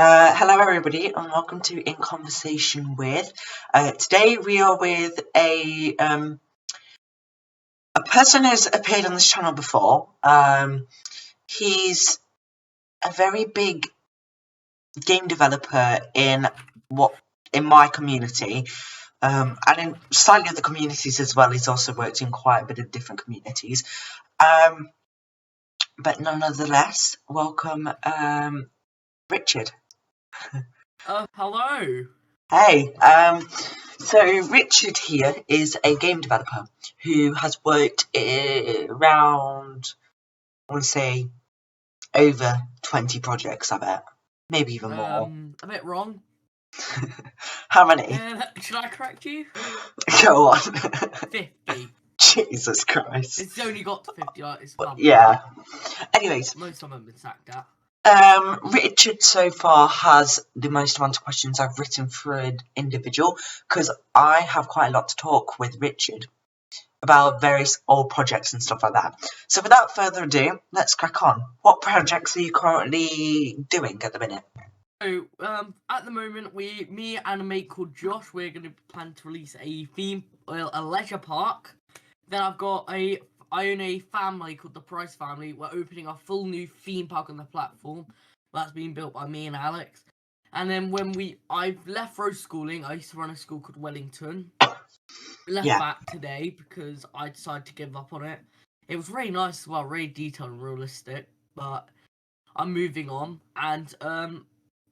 Hello everybody and welcome to In Conversation With. Today we are with a person who's appeared on this channel before. He's a very big game developer in my community, and in slightly other communities as well. He's also worked in quite a bit of different communities. But nonetheless, welcome Richard. Hello. Hey, so Richard here is a game developer who has worked around, I want to say, over 20 projects, I bet. Maybe even more. A bit wrong. How many? Should I correct you? Go on. 50. Jesus Christ. It's only got to 50, like, it's fun. Yeah. Anyways. Most of them have been sacked at. Richard so far has the most amount of questions I've written for an individual, because I have quite a lot to talk with Richard about various old projects and stuff like that. So without further ado, let's crack on. What projects are you currently doing at the minute? So, at the moment, me and a mate called Josh, we're going to plan to release a leisure park. Then I own a family called the Price Family. We're opening a full new theme park on the platform. That's being built by me and Alex. And then I've left road schooling. I used to run a school called Wellington. Left that today because I decided to give up on it. It was really nice as well, really detailed and realistic. But I'm moving on. And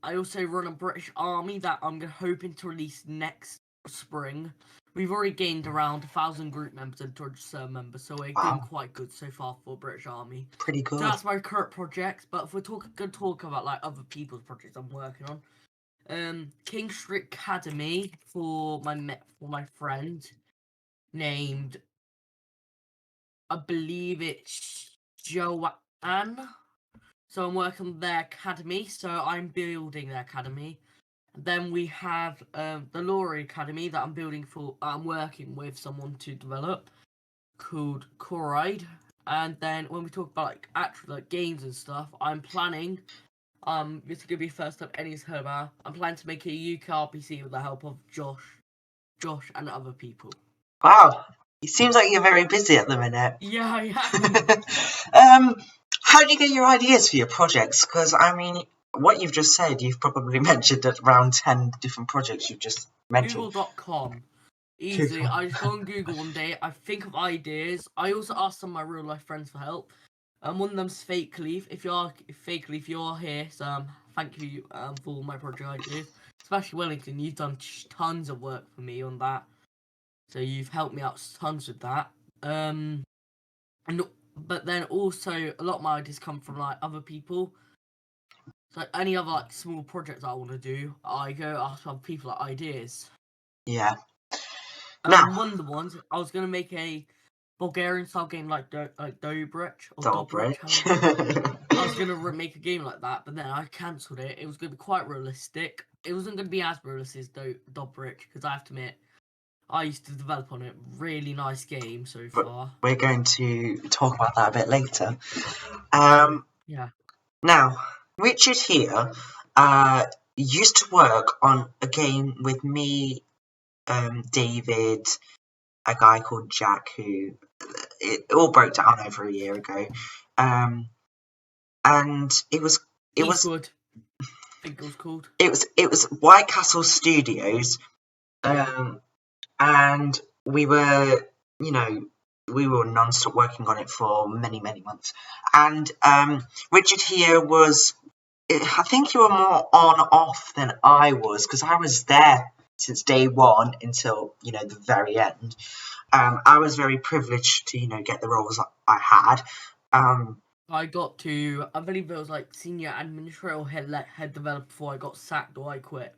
I also run a British Army that I'm hoping to release next spring. We've already gained around 1,000 group members and 200 server members, so we're doing quite good so far for British Army. Pretty good. So that's my current projects, but if we're going to talk about like other people's projects I'm working on, King Street Academy for my friend named, I believe it's Joanne. So I'm working on their academy, so I'm building their academy. Then we have the Laurie Academy that I'm working with someone to develop called Coride. And then when we talk about like actual games and stuff, I'm planning. This is gonna be the first time anyone's heard about. I'm planning to make a UK RPC with the help of Josh and other people. Wow, it seems like you're very busy at the minute. Yeah, I am. How do you get your ideas for your projects? Because I mean, what you've just said, you've probably mentioned around 10 different projects you've just mentioned. Google.com. Easily. I just go on Google one day, I think of ideas. I also ask some of my real life friends for help. One of them's Fake Leaf. If you're here, so thank you for all my project ideas. Especially Wellington, you've done tons of work for me on that. So you've helped me out tons with that. But then also a lot of my ideas come from like other people. So any other like small projects I want to do, I go ask other people like ideas. Yeah. One of the ones I was gonna make a Bulgarian style game like Dobrich or Dobrich. I was gonna make a game like that, but then I cancelled it. It was gonna be quite realistic. It wasn't gonna be as realistic as Dobrich because I have to admit, I used to develop on it. Really nice game so far. We're going to talk about that a bit later. Yeah. Now, Richard here used to work on a game with me, David, a guy called Jack, who it all broke down over a year ago. And it was good. I think it was called. It was White Castle Studios. And we were non-stop working on it for many, many months. And Richard here was, I think you were more on-off than I was, because I was there since day one until, the very end. I was very privileged to, get the roles I had. I got to, I believe it was like senior administrator or head developer before I got sacked or I quit.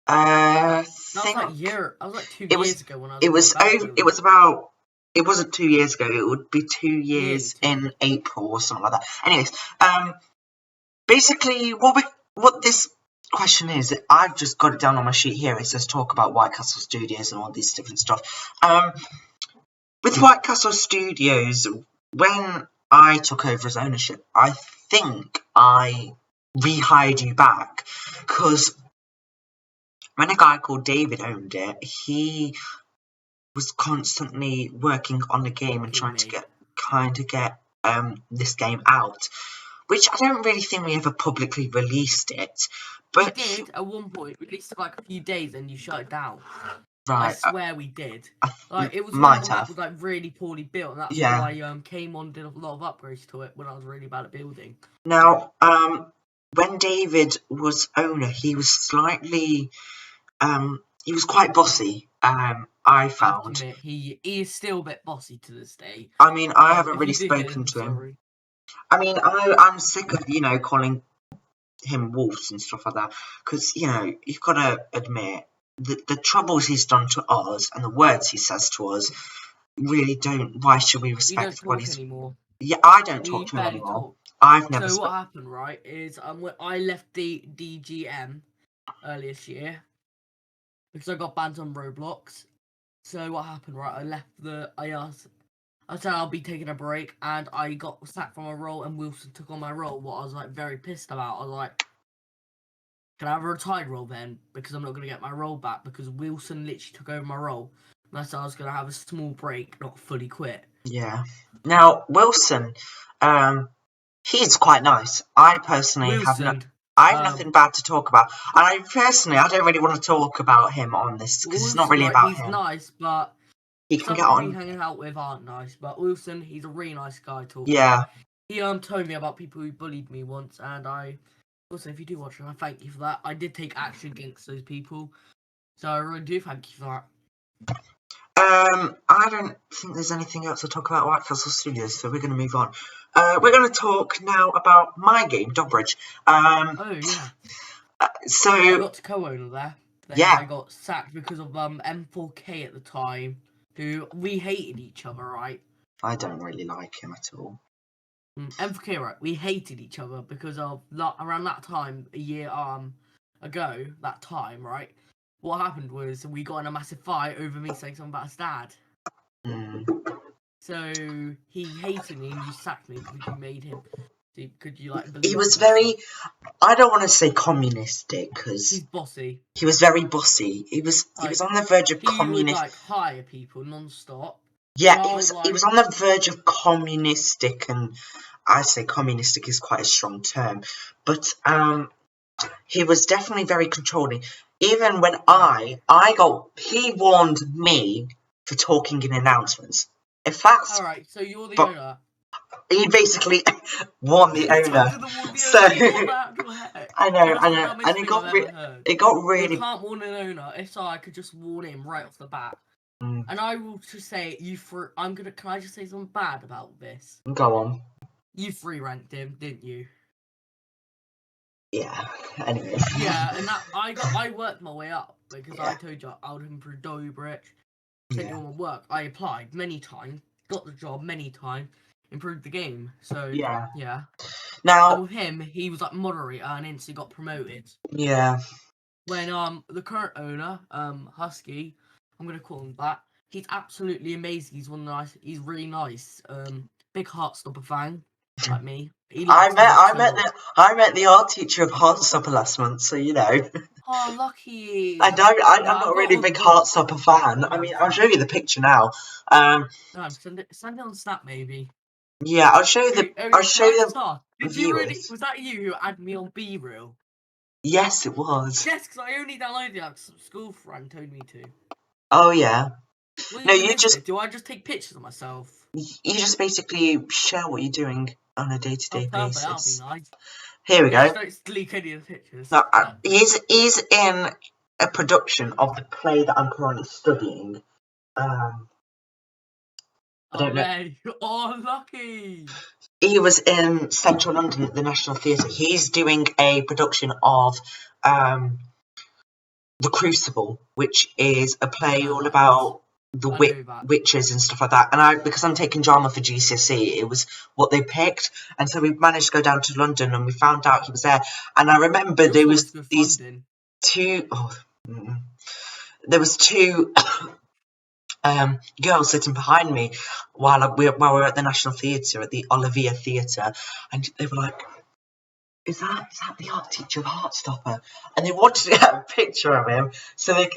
That was like 2 years ago when I was. It wasn't 2 years ago. It would be 2 years in April or something like that. Anyways, basically, what this question is, I've just got it down on my sheet here. It says talk about White Castle Studios and all these different stuff. With White Castle Studios, when I took over as ownership, I think I rehired you back, because when a guy called David owned it, he was constantly working on the game and trying to get this game out, which I don't really think we ever publicly released it. But we did at one point, released it like a few days, and you shut it down. Right, I swear we did. Like it was might one have. that was like really poorly built, and that's Yeah. why I came on, did a lot of upgrades to it when I was really bad at building. Now, when David was owner, he was slightly, he was quite bossy. I found. Admit, he is still a bit bossy to this day. I mean, I haven't If really you do hear spoken this, to him. sorry. I mean, I'm sick of calling him wolves and stuff like that, because you've got to admit the troubles he's done to us and the words he says to us really don't. Why should we We respect don't what talk he's? anymore. Yeah, I don't We talk to him barely anymore. talk. I've never. So what happened, right, is when I left the DGM earlier this year because I got banned on Roblox. So what happened, right? I said I'll be taking a break, and I got sacked from a role, and Wilson took on my role. What I was like very pissed about. I was like, can I have a retired role then? Because I'm not gonna get my role back because Wilson literally took over my role. And I said I was gonna have a small break, not fully quit. Yeah. Now Wilson, he's quite nice. I personally have nothing bad to talk about, and I don't really want to talk about him on this because it's not really about he's him. Nice, but He can some get people on. he's hanging out with aren't nice. But Wilson, he's a really nice guy talking. Yeah. He told me about people who bullied me once, and also, if you do watch it, I thank you for that. I did take action against those people, so I really do thank you for that. I don't think there's anything else to talk about White Castle Studios, so we're going to move on. We're going to talk now about my game, Dobbridge. Oh yeah. So I got to co-owner there. Then yeah. I got sacked because of M4K at the time, who we hated each other, right? I don't really like him at all. M4K, right? We hated each other because of around that time, a year ago, that time, right? What happened was we got in a massive fight over me saying something about his dad. So he hated me and you sacked me because you made him. Could you like believe? He was very. I don't want to say communistic because he's bossy. He was very bossy. He was on the verge of communist. He would like hire people non-stop. Yeah, he was on the verge of communistic, and I say communistic is quite a strong term, but he was definitely very controlling. Even when he warned me for talking in announcements. If that's alright, so you're the owner. He basically warned the owner. So I know, and it got really. You can't warn an owner. If so, I could just warn him right off the bat. And I will just say can I just say something bad about this? Go on. You free ranked him, didn't you? Yeah. Anyway. Yeah, and I worked my way up because I told you I would improve Dobbridge, sent you all my work. I applied many times, got the job many times, improved the game. So yeah. Now and with him, he was like moderator and instantly got promoted. Yeah. When the current owner, Husky, I'm gonna call him that. He's absolutely amazing. He's really nice. Big Heartstopper fan, like me. I met the art teacher of Heartstopper last month, so you know. Oh, lucky! I know. I'm not a really big Heartstopper fan. I mean, I'll show you the picture now. No, send it on Snap maybe. Yeah, I'll show you the. Did you really? Was that you who added me on B-Reel? Yes, it was. Yes, because I only downloaded it. Some school friend told me to. Oh yeah. No, you just. Do I just take pictures of myself? You just basically share what you're doing on a day-to-day basis. That'll be nice. Here we go. Just don't delete any of the pictures. No, he's in a production of the play that I'm currently studying. I don't know. Oh, lucky! He was in Central London at the National Theatre. He's doing a production of The Crucible, which is a play all about the witches and stuff like that. And because I'm taking drama for GCSE, it was what they picked. And so we managed to go down to London and we found out he was there. And I remember there was these two girls sitting behind me while we were at the National Theatre, at the Olivia Theatre, and they were like, is that the art teacher of Heartstopper? And they wanted to get a picture of him. So they,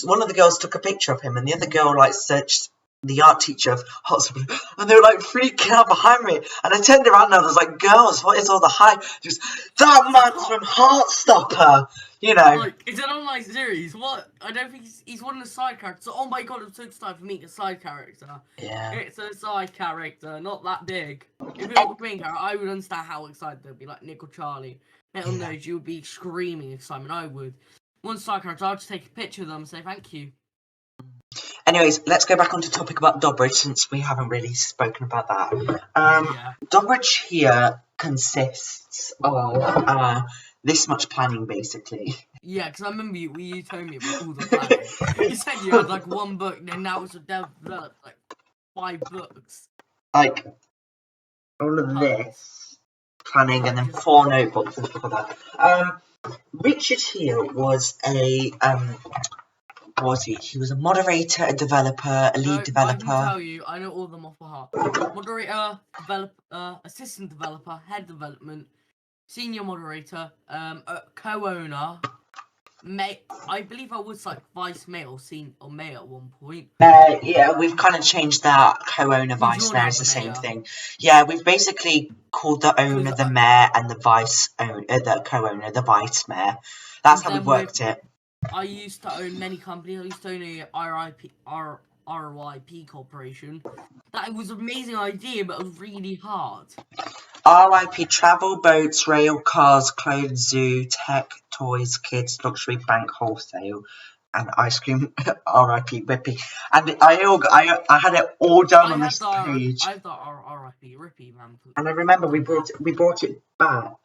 one of the girls took a picture of him, and the other girl like searched the art teacher of Heartstopper, and they were like freaking out behind me. And I turned around and I was like, "Girls, what is all the hype?" Just that man's from Heartstopper, you know. Like, it's an online series. What? I don't think he's one of the side characters. Oh my god, I'm so excited for meeting a side character. Yeah. It's a side character, not that big. If it was a main character, I would understand how excited they'd be, like Nick or Charlie. Little Nose, you would be screaming excitement. I would. One side character, I'd just take a picture of them and say thank you. Anyways, let's go back onto topic about Dobrich, since we haven't really spoken about that. Yeah. Dobrich here consists of this much planning, basically. Yeah, because I remember you told me about all the planning. You said you had like one book, and now it's developed like 5 books. Like, all of this planning, and then 4 notebooks and stuff like that. Richard here was a what was he? He was a moderator, a developer, a lead developer. I can tell you, I know all of them off by heart. Moderator, developer, assistant developer, head development, senior moderator, co-owner, mate. I believe I was like vice mayor or senior or mayor at one point. Yeah, we've kind of changed that. Co-owner, vice mayor is the same thing. Yeah, we've basically called the owner the mayor and the vice owner, the co-owner, the vice mayor. That's how we've worked it. I used to own many companies. I used to own a RYP corporation. That was an amazing idea, but it was really hard. RIP travel, boats, rail, cars, clothes, zoo, tech, toys, kids, luxury, bank, wholesale, and ice cream. RIP Rippy. And I had it all down on this page. I thought RIP Rippy, man. And I remember we brought it back.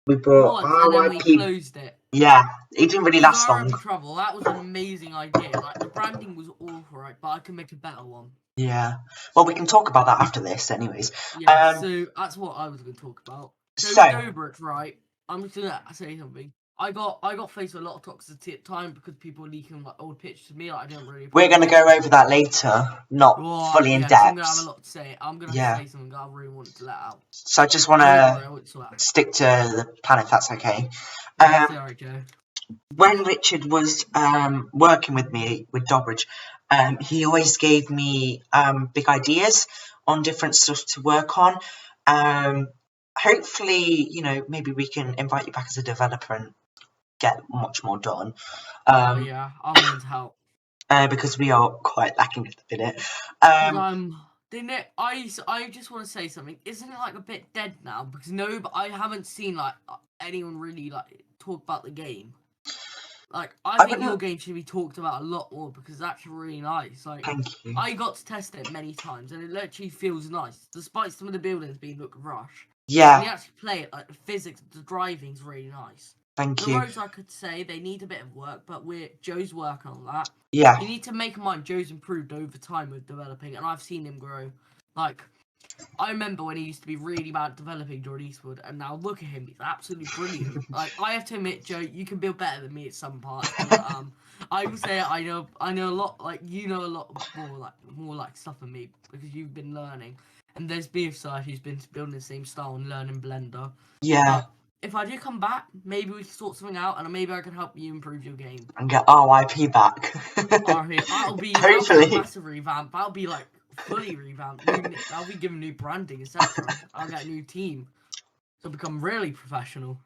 We brought and then we closed it. Yeah, it didn't really last long. Trouble. That was an amazing idea. Like, the branding was awful, right? But I can make a better one. Yeah. Well, we can talk about that after this, anyways. Yeah. So that's what I was going to talk about. So Dobrich, right? I'm just gonna say something. I got faced with a lot of toxicity at the time because people were leaking like old pictures to me. Like, I didn't really. We're gonna go over that later, not fully in depth. I'm gonna have a lot to say. I'm gonna say something that I really wanted to let out. So I just want to stick to the plan, if that's okay. Sorry, Joe. When Richard was working with me with Dobrich, he always gave me big ideas on different stuff to work on. Hopefully, you know, maybe we can invite you back as a developer and get much more done. Yeah, I'm willing to help. Because we are quite lacking at the minute. I just want to say something. Isn't it like a bit dead now? Because but I haven't seen like anyone really like talk about the game. Like, I think your game should be talked about a lot more because that's really nice. Like, thank you. I got to test it many times and it literally feels nice, despite some of the buildings being look rushed. Yeah. When you actually play it, like the physics, the driving's really nice. Thank you. The roads, I could say, they need a bit of work, but Joe's working on that. Yeah. You need to make in mind Joe's improved over time with developing, and I've seen him grow. Like, I remember when he used to be really bad at developing Jordan Eastwood, and now look at him, he's absolutely brilliant. Like, I have to admit, Joe, you can build better than me at some parts. But, I would say I know a lot. Like, you know a lot more like stuff than me because you've been learning. And there's BFSI who's been building the same style and learning Blender. Yeah. But if I do come back, maybe we can sort something out, and maybe I can help you improve your game. And get RYP back. That'll be a massive revamp. That'll be like fully revamped. I'll be given new branding, etc. I'll get a new team. So become really professional.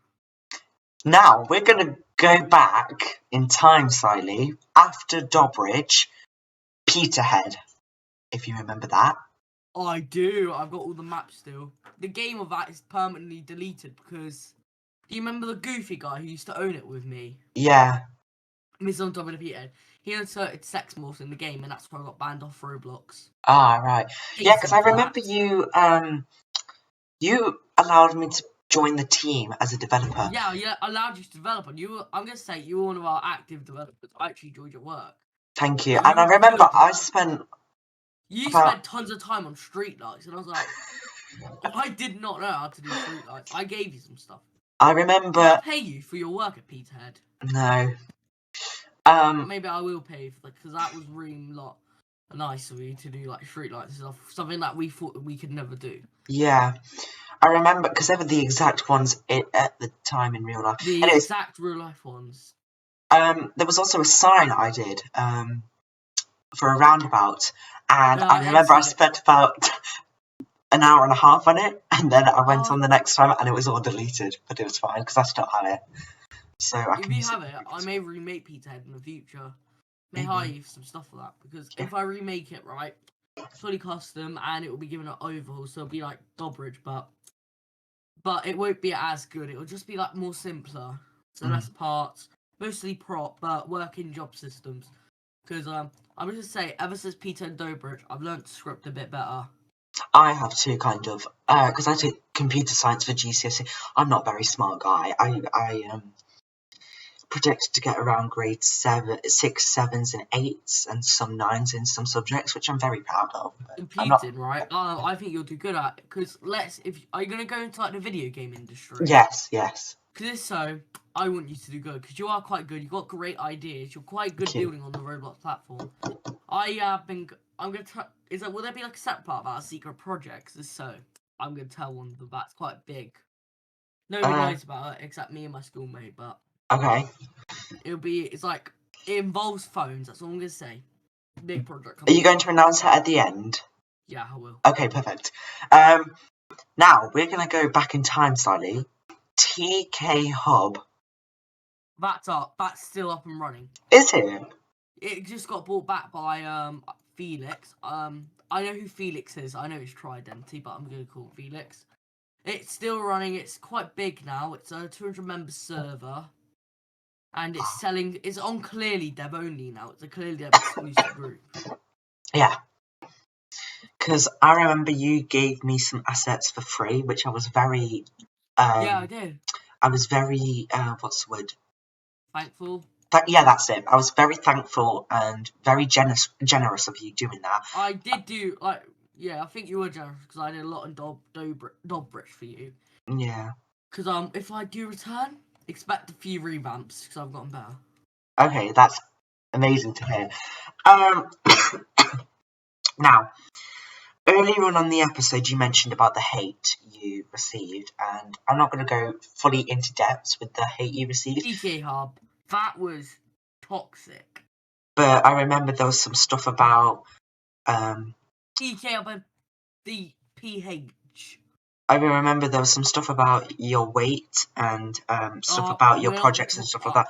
Now, we're going to go back in time slightly after Dobrich, Peterhead, if you remember that. I do. I've got all the maps still. The game of that is permanently deleted because... Do you remember the goofy guy who used to own it with me? Yeah. He's on top of the Peterhead. He inserted sex morphs in the game, and that's why I got banned off Roblox. Ah, right. Yeah, because I remember you allowed me to join the team as a developer. Yeah, I allowed you to develop, and I'm going to say you were one of our active developers. I actually enjoyed your work. Thank you. And I remember I spent... You spent tons of time on streetlights, and I was like, I did not know how to do streetlights. I gave you some stuff. I remember... Did I pay you for your work at Peterhead? No. Maybe I will pay for that, because that was really nice of you to do like streetlights and stuff. Something that we thought we could never do. Yeah. I remember because they were the exact ones at the time in real life. The Anyways, exact real life ones. there was also a sign I did for a roundabout, and I I've remember I seen it. spent about an hour and a half on it, and then I went Oh. on the next time, and it was all deleted, but it was fine because I still have it. So I If can you use have it. it, I may remake Peter Head in the future. May Maybe. hire you for some stuff for that, because Yeah. if I remake it right, fully custom, and it will be given an overhaul, so it'll be like Dobridge, but it won't be as good. It will just be like more simpler, so less parts, mostly prop, but working job systems. Because I'm gonna say, ever since Peter and Dobridge, I've learned to script a bit better. I have to kind of because I took computer science for GCSE. I'm not a very smart guy. I projected to get around grade 7, 6, 7s, and 8s, and some 9s in some subjects, which I'm very proud of. Computing, right? I think you'll do good at it. Because are you gonna go into like the video game industry? Yes. Because if so, I want you to do good. Because you are quite good. You've got great ideas. You're quite good Thank you. building on the Roblox platform. I'm gonna try. Will there be like a separate part about a secret project? 'Cause if so, I'm gonna tell one of them that's quite big. Nobody knows about it except me and my schoolmate. But Okay. it's like it involves phones. That's all I'm gonna say. Big project. Are you going to announce it at the end? Yeah, I will. Okay, perfect. Now we're gonna go back in time slightly. TK Hub. That's up. That's still up and running. Is it? It just got bought back by Felix. I know who Felix is. I know it's Tridenti, but I'm gonna call it Felix. It's still running. It's quite big now. It's a 200-member server, and it's on Clearly Dev only now. It's a Clearly Dev exclusive group. Yeah. Because I remember you gave me some assets for free, which I was very. Yeah, I did. I was very. What's the word? Thankful. Yeah, that's it. I was very thankful and very generous of you doing that. I did do I think you were generous because I did a lot in Dobrich for you. Yeah. Because if I do return, expect a few revamps because I've gotten better. Okay, that's amazing to hear. Now, earlier on the episode, you mentioned about the hate you received, and I'm not going to go fully into depths with the hate you received. PK Hub, that was toxic. But I remember there was some stuff about PK Hub and the PH. I remember there was some stuff about your weight and stuff about your projects and stuff like that.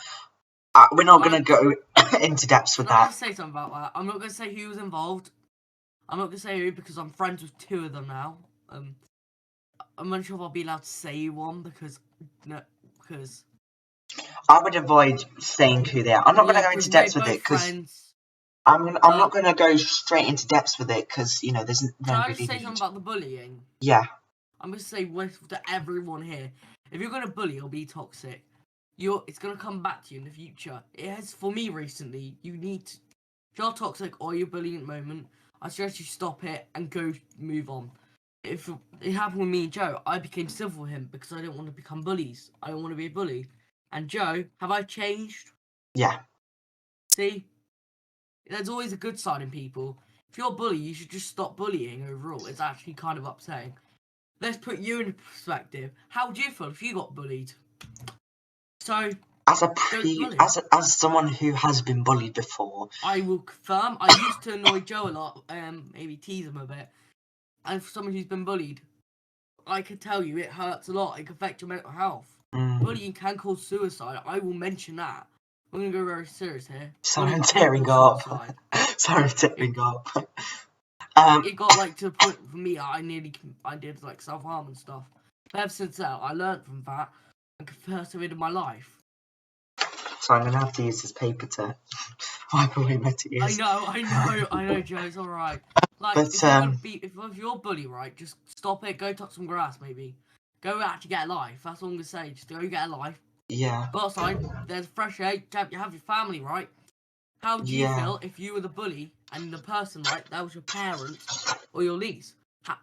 We're not going to go into depths with that. I'm going to say something about that. I'm not going to say who was involved. I'm not going to say who because I'm friends with 2 of them now. I'm not sure if I'll be allowed to say one because I would avoid saying who they are. I'm not going to go into depths with it because I'm not going to go straight into depths with it because there's no Can I really just say need. something about the bullying? Yeah. I'm going to say to everyone here, if you're going to bully or be toxic, it's going to come back to you in the future. It has for me recently. If you're toxic or you're bullying at the moment, I suggest you stop it and go move on. If it happened with me and Joe, I became civil with him because I didn't want to become bullies. I don't want to be a bully. And Joe, have I changed? Yeah. See? There's always a good side in people. If you're a bully, you should just stop bullying overall. It's actually kind of upsetting. Let's put you in perspective. How would you feel if you got bullied? So, as someone who has been bullied before, I will confirm. I used to annoy Joe a lot, maybe tease him a bit. And for someone who's been bullied, I can tell you it hurts a lot. It can affect your mental health. Bullying can cause suicide. I will mention that. We're gonna go very serious here. Sorry, I'm tearing up. Sorry, I'm tearing up. It got to the point for me. I did self-harm and stuff. But ever since that, I learned from that and persevered in my life. So I'm gonna have to use this paper to wipe away my tears. I know, Joe. It's all right. If you're a bully, right, just stop it. Go touch some grass, maybe. Go actually get a life. That's all I'm gonna say. Just go get a life. Yeah. Go outside. There's fresh air. You have your family, right? How would you feel if you were the bully and the person, right, that was your parents or your niece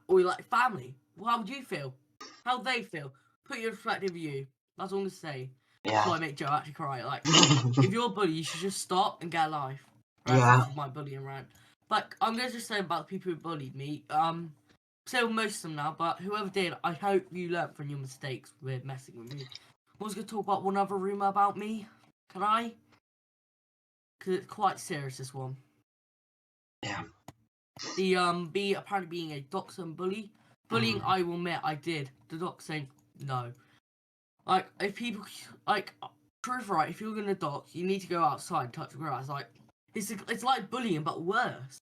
or your family? Well, how would you feel? How would they feel? Put your perspective of you. That's all I'm gonna say. Yeah. So I make Joe actually cry. If you're a bully, you should just stop and get a life. Right? Yeah. This is my bullying rant. But I'm gonna just say about the people who bullied me. still most of them now, but whoever did, I hope you learnt from your mistakes with messing with me. I was going to talk about one other rumour about me. Can I? Because it's quite serious, this one. Yeah. The apparently being a doxer and bully. Bullying, I will admit, I did. The doxing, no. Like, if people, like, truth right, if you're gonna dox, you need to go outside and touch the grass. Like, it's like bullying, but worse.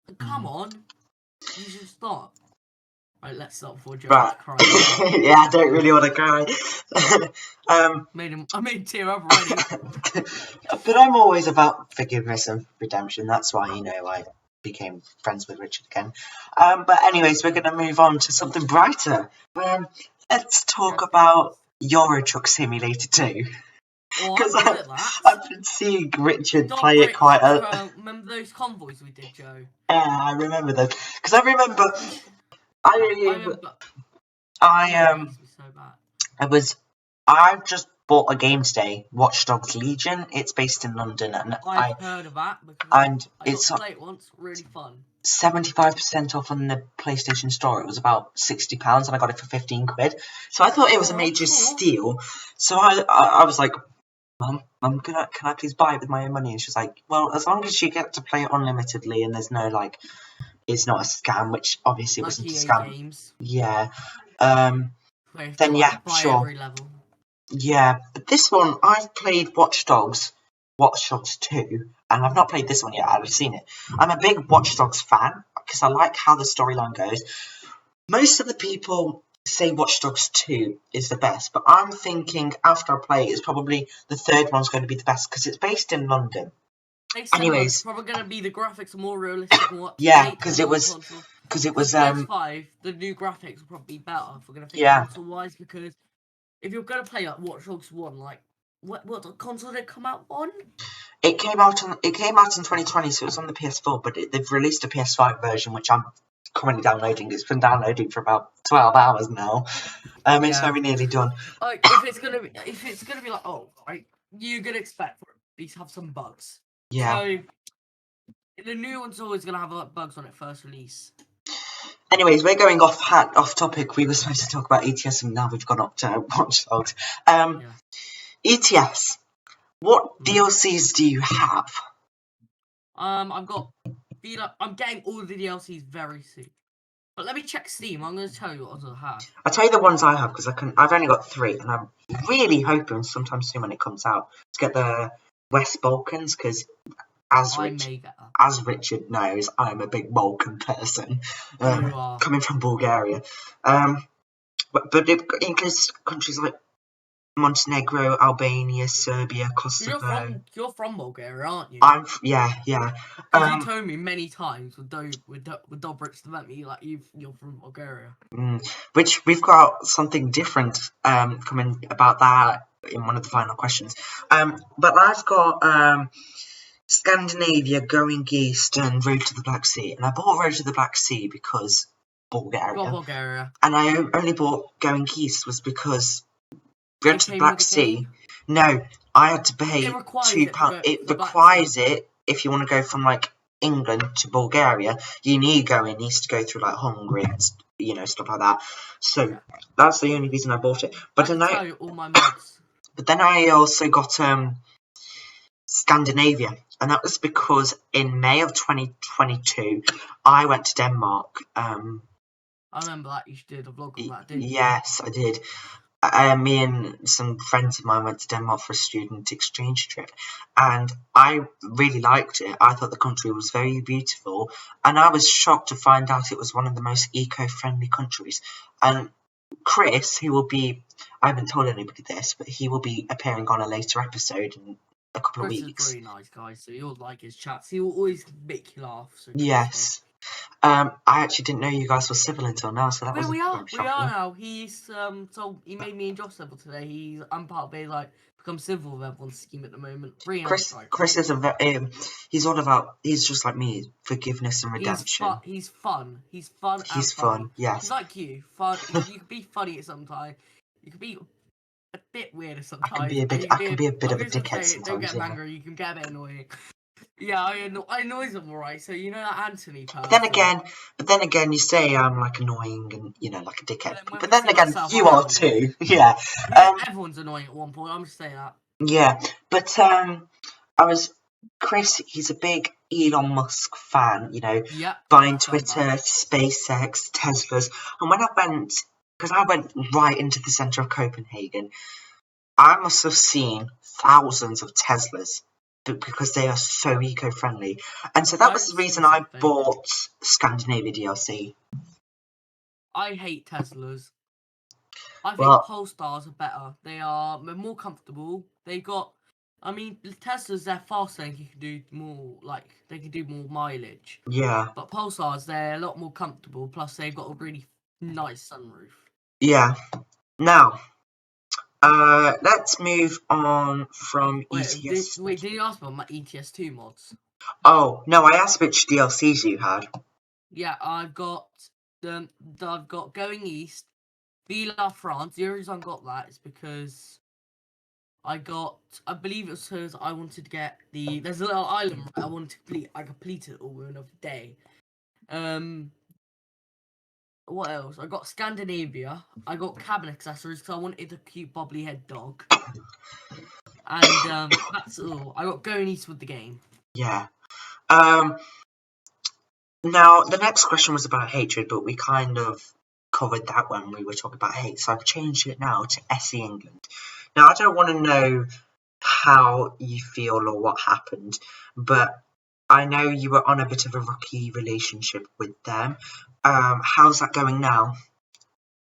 Like, come on, you should stop. Right, let's stop before Joe Right. cries. Yeah, I don't really want to cry. I made him tear up already. But I'm always about forgiveness and redemption. That's why, I became friends with Richard again. But anyways, we're going to move on to something brighter. Let's talk about Euro Truck Simulator 2. Oh, Because I'm good at that. I've been seeing Richard play it quite a... Remember those convoys we did, Joe? Yeah, I remember those. Because I remember... I've just bought a game today, Watch Dogs Legion. It's based in London, and I've heard of that because I got to play it once. Really fun. 75% off on the PlayStation Store. It was about £60, and I got it for 15 quid. So I thought it was a major steal. So I was like, Mum, can I please buy it with my own money? And she's like, well, as long as you get to play it unlimitedly, and there's no it's not a scam, which obviously it wasn't a scam. Games. Yeah. Then yeah, sure. Yeah, but this one, I've played Watch Dogs 2, and I've not played this one yet, I've seen it. I'm a big Watch Dogs fan, because I like how the storyline goes. Most of the people say Watch Dogs 2 is the best, but I'm thinking, after I play it, it's probably the third one's going to be the best, because it's based in London. Anyways. It's probably going to be the graphics are more realistic and what. Yeah, because it was... PS5, the new graphics will probably be better if we're going to think console-wise, because... If you're gonna play like Watch Dogs 1, like what console did it come out on? It came out in 2020, so it was on the PS4, but they've released a PS5 version, which I'm currently downloading. It's been downloading for about 12 hours now. It's very nearly done. Like if it's gonna be like right, you're gonna expect for it to have some bugs. Yeah. So the new one's always gonna have like bugs on it first release. Anyways, we're going off topic. We were supposed to talk about ETS, and now we've gone up to Watch Dogs. ETS. What DLCs do you have? I'm getting all the DLCs very soon. But let me check Steam. I'm going to tell you what I have. I'll tell you the ones I have, because I've only got 3, and I'm really hoping sometime soon when it comes out to get the West Balkans, because as Richard knows, I'm a big Balkan person, coming from Bulgaria. But it includes countries like Montenegro, Albania, Serbia, Kosovo. You're from Bulgaria, aren't you? Yeah. Because you told me many times with Dobrich to met me, like you're from Bulgaria. Which we've got something different coming about that in one of the final questions. But I've got Scandinavia, Going East, and Road to the Black Sea. And I bought Road to the Black Sea because Bulgaria. And I only bought Going East was because Road to the Black Sea. No, I had to pay £2. It requires it if you want to go from like England to Bulgaria. You need Going East to go through like Hungary and stuff like that. So that's the only reason I bought it. But then tell you all my mods. But then I also got Scandinavia, and that was because in May of 2022 I went to Denmark. I remember that you did a vlog on that, didn't you? Yes, I did. Me and some friends of mine went to Denmark for a student exchange trip, and I really liked it. I thought the country was very beautiful, and I was shocked to find out it was one of the most eco-friendly countries. And Chris, who will be, I haven't told anybody this, but he will be appearing on a later episode in a couple of weeks. Chris is a really nice guy, so you'll like his chats. He will always make you laugh. So yes. I actually didn't know you guys were civil until now, so that was we are now. He's so he made me and Josh civil today. I'm part of a become civil with everyone's scheme at the moment. Chris is he's all about, he's just like me, forgiveness and redemption. He's fun. He's fun. He's fun. Yes. He's like you. Fun. You can be funny at sometimes. You can be a bit weird at sometimes. I can be a bit of a dickhead sometimes. Don't get angry. You can get a bit annoying. Yeah, I annoys them, alright. So you know that Anthony But then person. again, you say I'm like annoying and like a dickhead. But then when But we then see again, myself, you I are am annoying. too. Yeah. Yeah, everyone's annoying at one point. I'm just saying that. Yeah. But Chris, he's a big Elon Musk fan, Yep, buying confirm Twitter, that. SpaceX, Teslas. And when because I went right into the centre of Copenhagen, I must have seen thousands of Teslas because they are so eco-friendly. And so Can that I was the just say reason I something? bought Scandinavia DLC. I hate Teslas. I think Well, Polestars are better. They're more comfortable. I mean, Teslas, they're faster and you can do more, they can do more mileage. yeah, But Pulsars, they're a lot more comfortable. Plus, they've got a really nice sunroof. yeah. Now, let's move on from ETS. Did you ask about my ETS2 mods? Oh, no, I asked which DLCs you had. Yeah, I've got Going East, Villa France. The only reason I got that is because I believe it was because I wanted to get there's a little island I wanted to complete. I completed it all in a day. What else? I got Scandinavia. I got cabin accessories because I wanted a cute bobbly head dog. And that's all. I got Going East with the game. Yeah. Um, Now, the next question was about hatred, but we kind of covered that when we were talking about hate, so I've changed it now to SE England. Now, I don't want to know how you feel or what happened, but I know you were on a bit of a rocky relationship with them. How's that going now?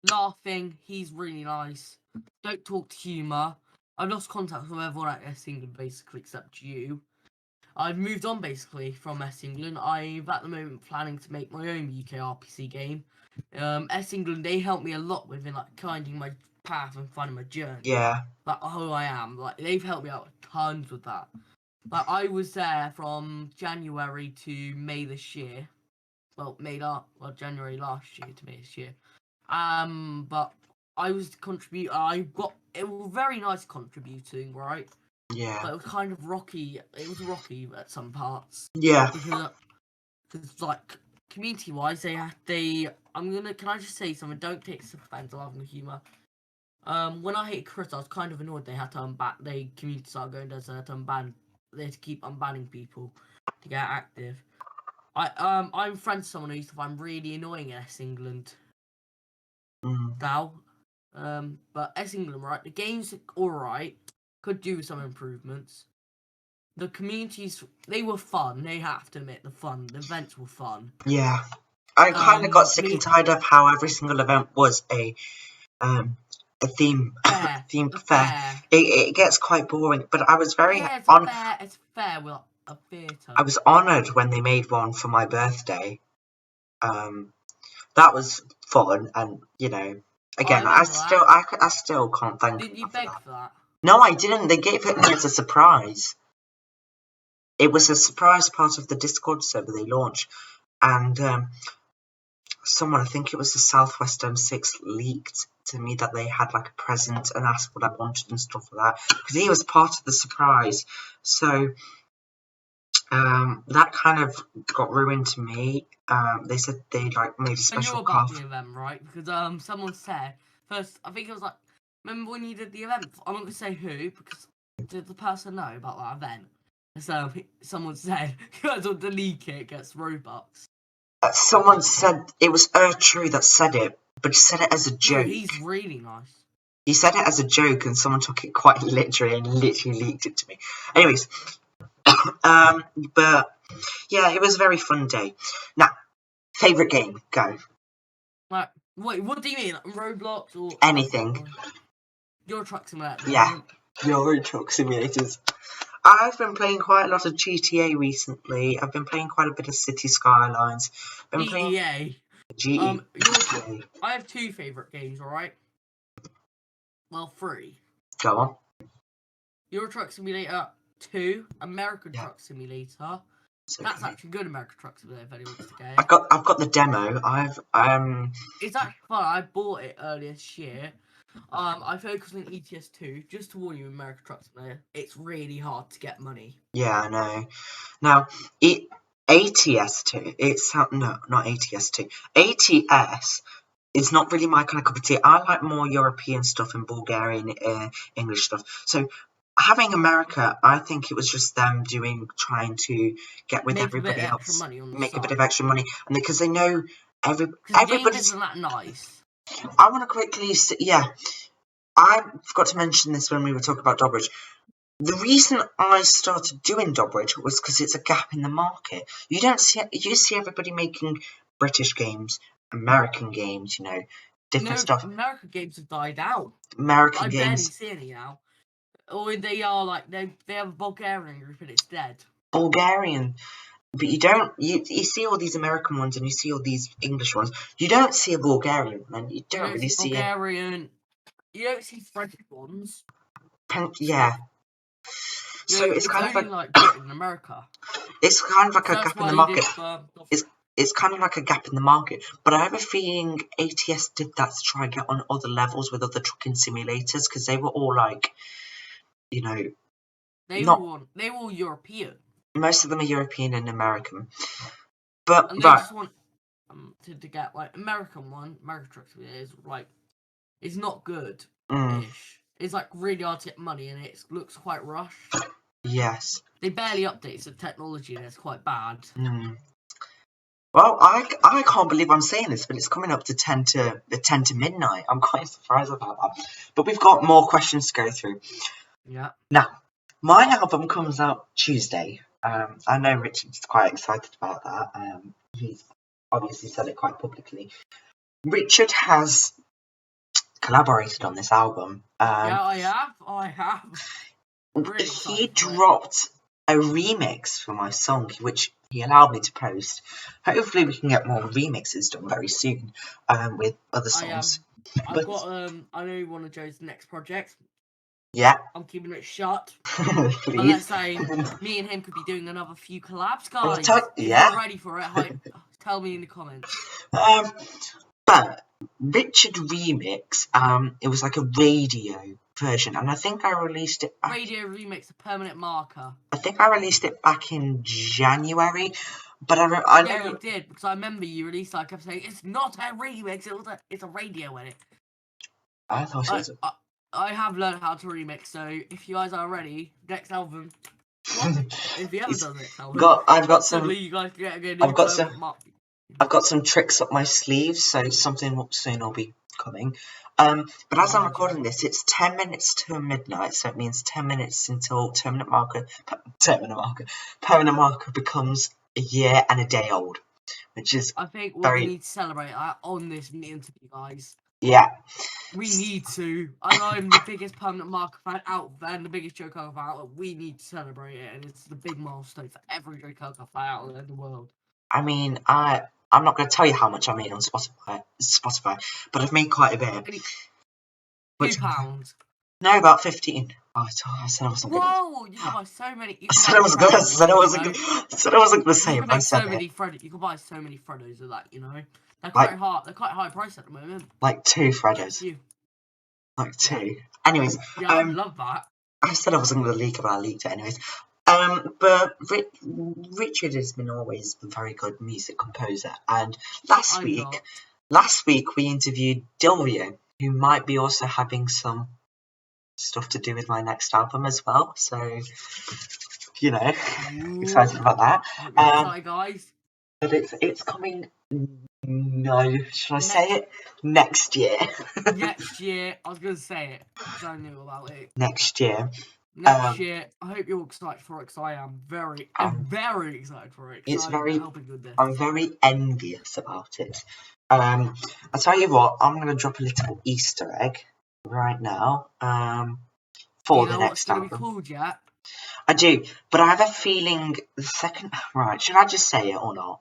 Laughing. He's really nice. Don't talk to humour. I've lost contact with everyone at S England basically except you. I've moved on basically from S England. I'm at the moment planning to make my own UK RPC game. S England, they helped me a lot with finding my path and finding my journey. Yeah, Like who I am. Like they've helped me out tons with that. Like I was there from January to May this year. Well, January last year to May this year. But I was contribute. It was very nice contributing, right? yeah, But it was kind of rocky. It was rocky at some parts yeah, because community wise, Can I just say something? Don't take this offense. I love the humor. When I hated Chris, I was kind of annoyed they had to unban. They community started going down, so they had to unban. They had to keep unbanning people to get active. I'm friends with someone who used to find really annoying in S England mm, now. But S England, right? The game's alright. Could do some improvements. The communities, they were fun. They have to admit, the events were fun. yeah. I kind of got sick and Me tired of how every single event was a theme fair, theme a fair. fair, It gets quite boring, but I was very yeah, on. it's fair. Well, a I theatre. was honoured when they made one for my birthday. Um, that was fun, and Oh, I again, remember that. I still can't thank them Didn't you enough for beg that. for that? No, I didn't. They gave it me as a surprise. It was a surprise part of the Discord server they launched, and someone, I think it was the Southwest M6, leaked to me that they had like a present and asked what I wanted and stuff like that because he was part of the surprise. So that kind of got ruined to me. They said they like made a I knew special about craft. the event, right? Because someone said first. I think it was like, remember when you did the event? I'm not gonna say who because did the person know about that event? So someone said you guys will delete it, gets Robux. Someone said it was True that said it, but he said it as a No, joke. he's really nice. He said it as a joke, and someone took it quite literally and literally leaked it to me. Anyways, but yeah, it was a very fun day. Now, favorite game, go. Like, wait, what do you mean? Like, Roblox or Anything. Euro Truck Simulator at the Yeah, moment? Euro Truck Simulators. I've been playing quite a lot of GTA recently. I've been playing quite a bit of City Skylines. Been playing GTA. GTA. I have two favorite games. All right. Well, three. Go on. Euro Truck Simulator 2, American Yeah, Truck Simulator. it's That's okay. actually good American Truck Simulator if anyone wants to get I've it. got the demo. It's actually fun. I bought it earlier this year. I focus on ETS2 just to warn you, American Truck Simulator. It's really hard to get money. Yeah, I know. Now, ATS2, no, not ATS2. ATS is not really my kind of cup of tea. I like more European stuff and Bulgarian English stuff. So having America, I think it was just them trying to get with Make everybody a bit else, extra money on the make a bit side. of extra money, and because they know Because the game everybody's. isn't that nice. I want to quickly, I forgot to mention this when we were talking about Dobrich. The reason I started doing Dobrich was because it's a gap in the market. You see everybody making British games, American games, different stuff. American games have died out. American I barely games, see any now. Or they are like they have a Bulgarian group and it's dead. Bulgarian, but you see all these American ones and you see all these English ones. You don't see a Bulgarian one, and you don't really see Bulgarian. You don't see French ones. Yeah. So it's kind of only like Britain and America. It's kind of like a gap in the market. It's kind of like a gap in the market. But I have a feeling ATS did that to try and get on other levels with other trucking simulators, because they were all like, they were all European. Most of them are European and American. But and they just want to get like American Truck is like it's not good ish. It's like really hard to get money and it looks quite rushed. Yes. They barely update the technology and it's quite bad. Well, I can't believe I'm saying this, but it's coming up to 10 to midnight. I'm quite surprised about that. But we've got more questions to go through. Yeah. Now, my album comes out Tuesday. I know Richard's quite excited about that. He's obviously said it quite publicly. Richard has collaborated on this album. Yeah, I have. Really he dropped a remix for my song, which he allowed me to post. Hopefully we can get more remixes done very soon with other songs. I've got I know one of Joe's next projects. Yeah. I'm keeping it shut. Please. But let's say me and him could be doing another few collabs, guys. If you're ready for it, tell me in the comments. But Richard Remix, it was like a radio version, and I think I released it back... Radio Remix, a permanent marker. I think I released it back in January, but I know... Yeah, you did, because I remember you released, I kept saying, it's not a remix, it's a radio edit. I thought it was... I have learned how to remix, so if you guys are ready, next album... if you ever done next album... I've got some... You guys get a new I've got some tricks up my sleeves, so something soon will be coming. But as I'm recording this, it's 10 minutes to midnight, so it means 10 minutes until permanent marker becomes a year and a day old, which is I think we need to celebrate that on this interview, guys. Yeah. We need to. I'm the biggest permanent marker fan out there and the biggest Joe Cocker fan out there. We need to celebrate it, and it's the big milestone for every Joe Cocker fan out there in the world. I mean, I'm not going to tell you how much I made on Spotify, but I've made quite a bit. £2. No, about 15. Oh, I said I wasn't going to. Whoa! You can buy so many. I said I wasn't going to say it. You can buy so many Freddos of that, They're quite hard. They're quite high price at the moment. Like 2 Freddos. Like 2. Anyways. Yeah, I love that. I said I wasn't going to leak it, but I leaked it anyways. But Richard has been always a very good music composer, and last week we interviewed Dilvio, who might be also having some stuff to do with my next album as well. So, excited about that. Excited, guys. But it's coming. No, should I say it? Next year. Next year. I was going to say it because I knew about it. Next year. Next year. I hope you're excited for it because I am very excited for it. I'm very envious about it. I'll tell you what, I'm going to drop a little Easter egg right now for the next album. Be called yet? I do, but I have a feeling the second... Right, should I just say it or not?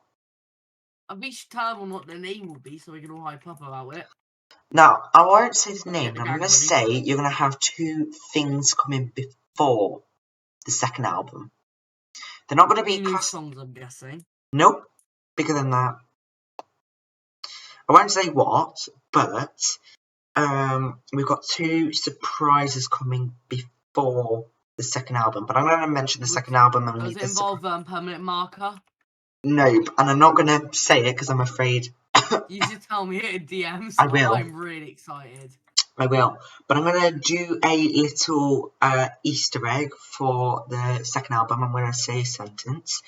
We should tell them what the name will be so we can all hype up about it. Now, I won't say the name. I'm going to say you're going to have 2 things coming before the second album. They're not going to be... new songs, I'm guessing. Nope. Bigger than that. I won't say what, but we've got 2 surprises coming before the second album, but I'm going to mention the second album and Does leave it the involve permanent marker? Nope, and I'm not going to say it because I'm afraid. You should tell me it in DMs. I will. I'm really excited. I will, but I'm going to do a little Easter egg for the second album. I'm going to say a sentence.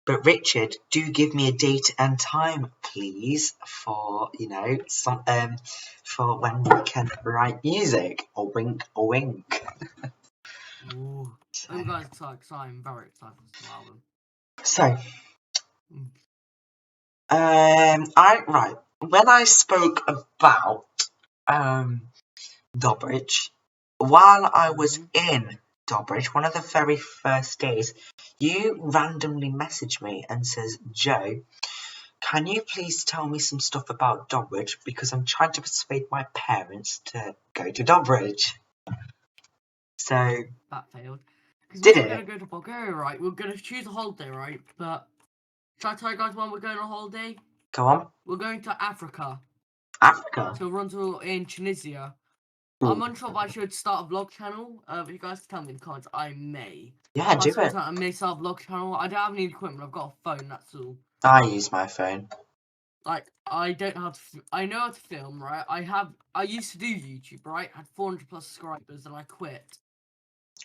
But Richard, do give me a date and time, please, for some for when we can write music. Or wink, or wink. Ooh. You guys excited? Because I'm very excited for this new album. So, when I spoke about Dobbridge, while I was in Dobbridge, one of the very first days, you randomly messaged me and says, Joe, can you please tell me some stuff about Dobbridge because I'm trying to persuade my parents to go to Dobbridge. So that failed. Because did we're it? going to go to Bulgaria, right? We're going to choose a holiday, right? But should I tell you guys when we're going on holiday? Go on. We're going to Africa. Africa? So we're on to in Tunisia. Ooh. I'm unsure if I should start a vlog channel. If you guys can tell me in the comments, I may. Yeah, do it. I may start a vlog channel. I don't have any equipment. I've got a phone. That's all. I use my phone. Like I don't know how to. I know how to film, right? I used to do YouTube, right? I had 400 plus subscribers, and I quit.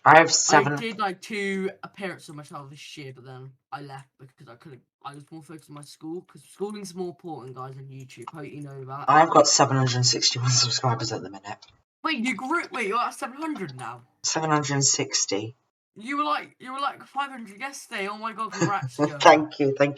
I have 7. I did like 2 appearances of myself this year, but then I left because I couldn't. I was more focused on my school because schooling's more important, guys, than YouTube. Hope you know that. I've got 761 subscribers at the minute. Wait, you're at 700 now. 760. You were like 500 yesterday. Oh my god, congrats, Joe. Thank you. I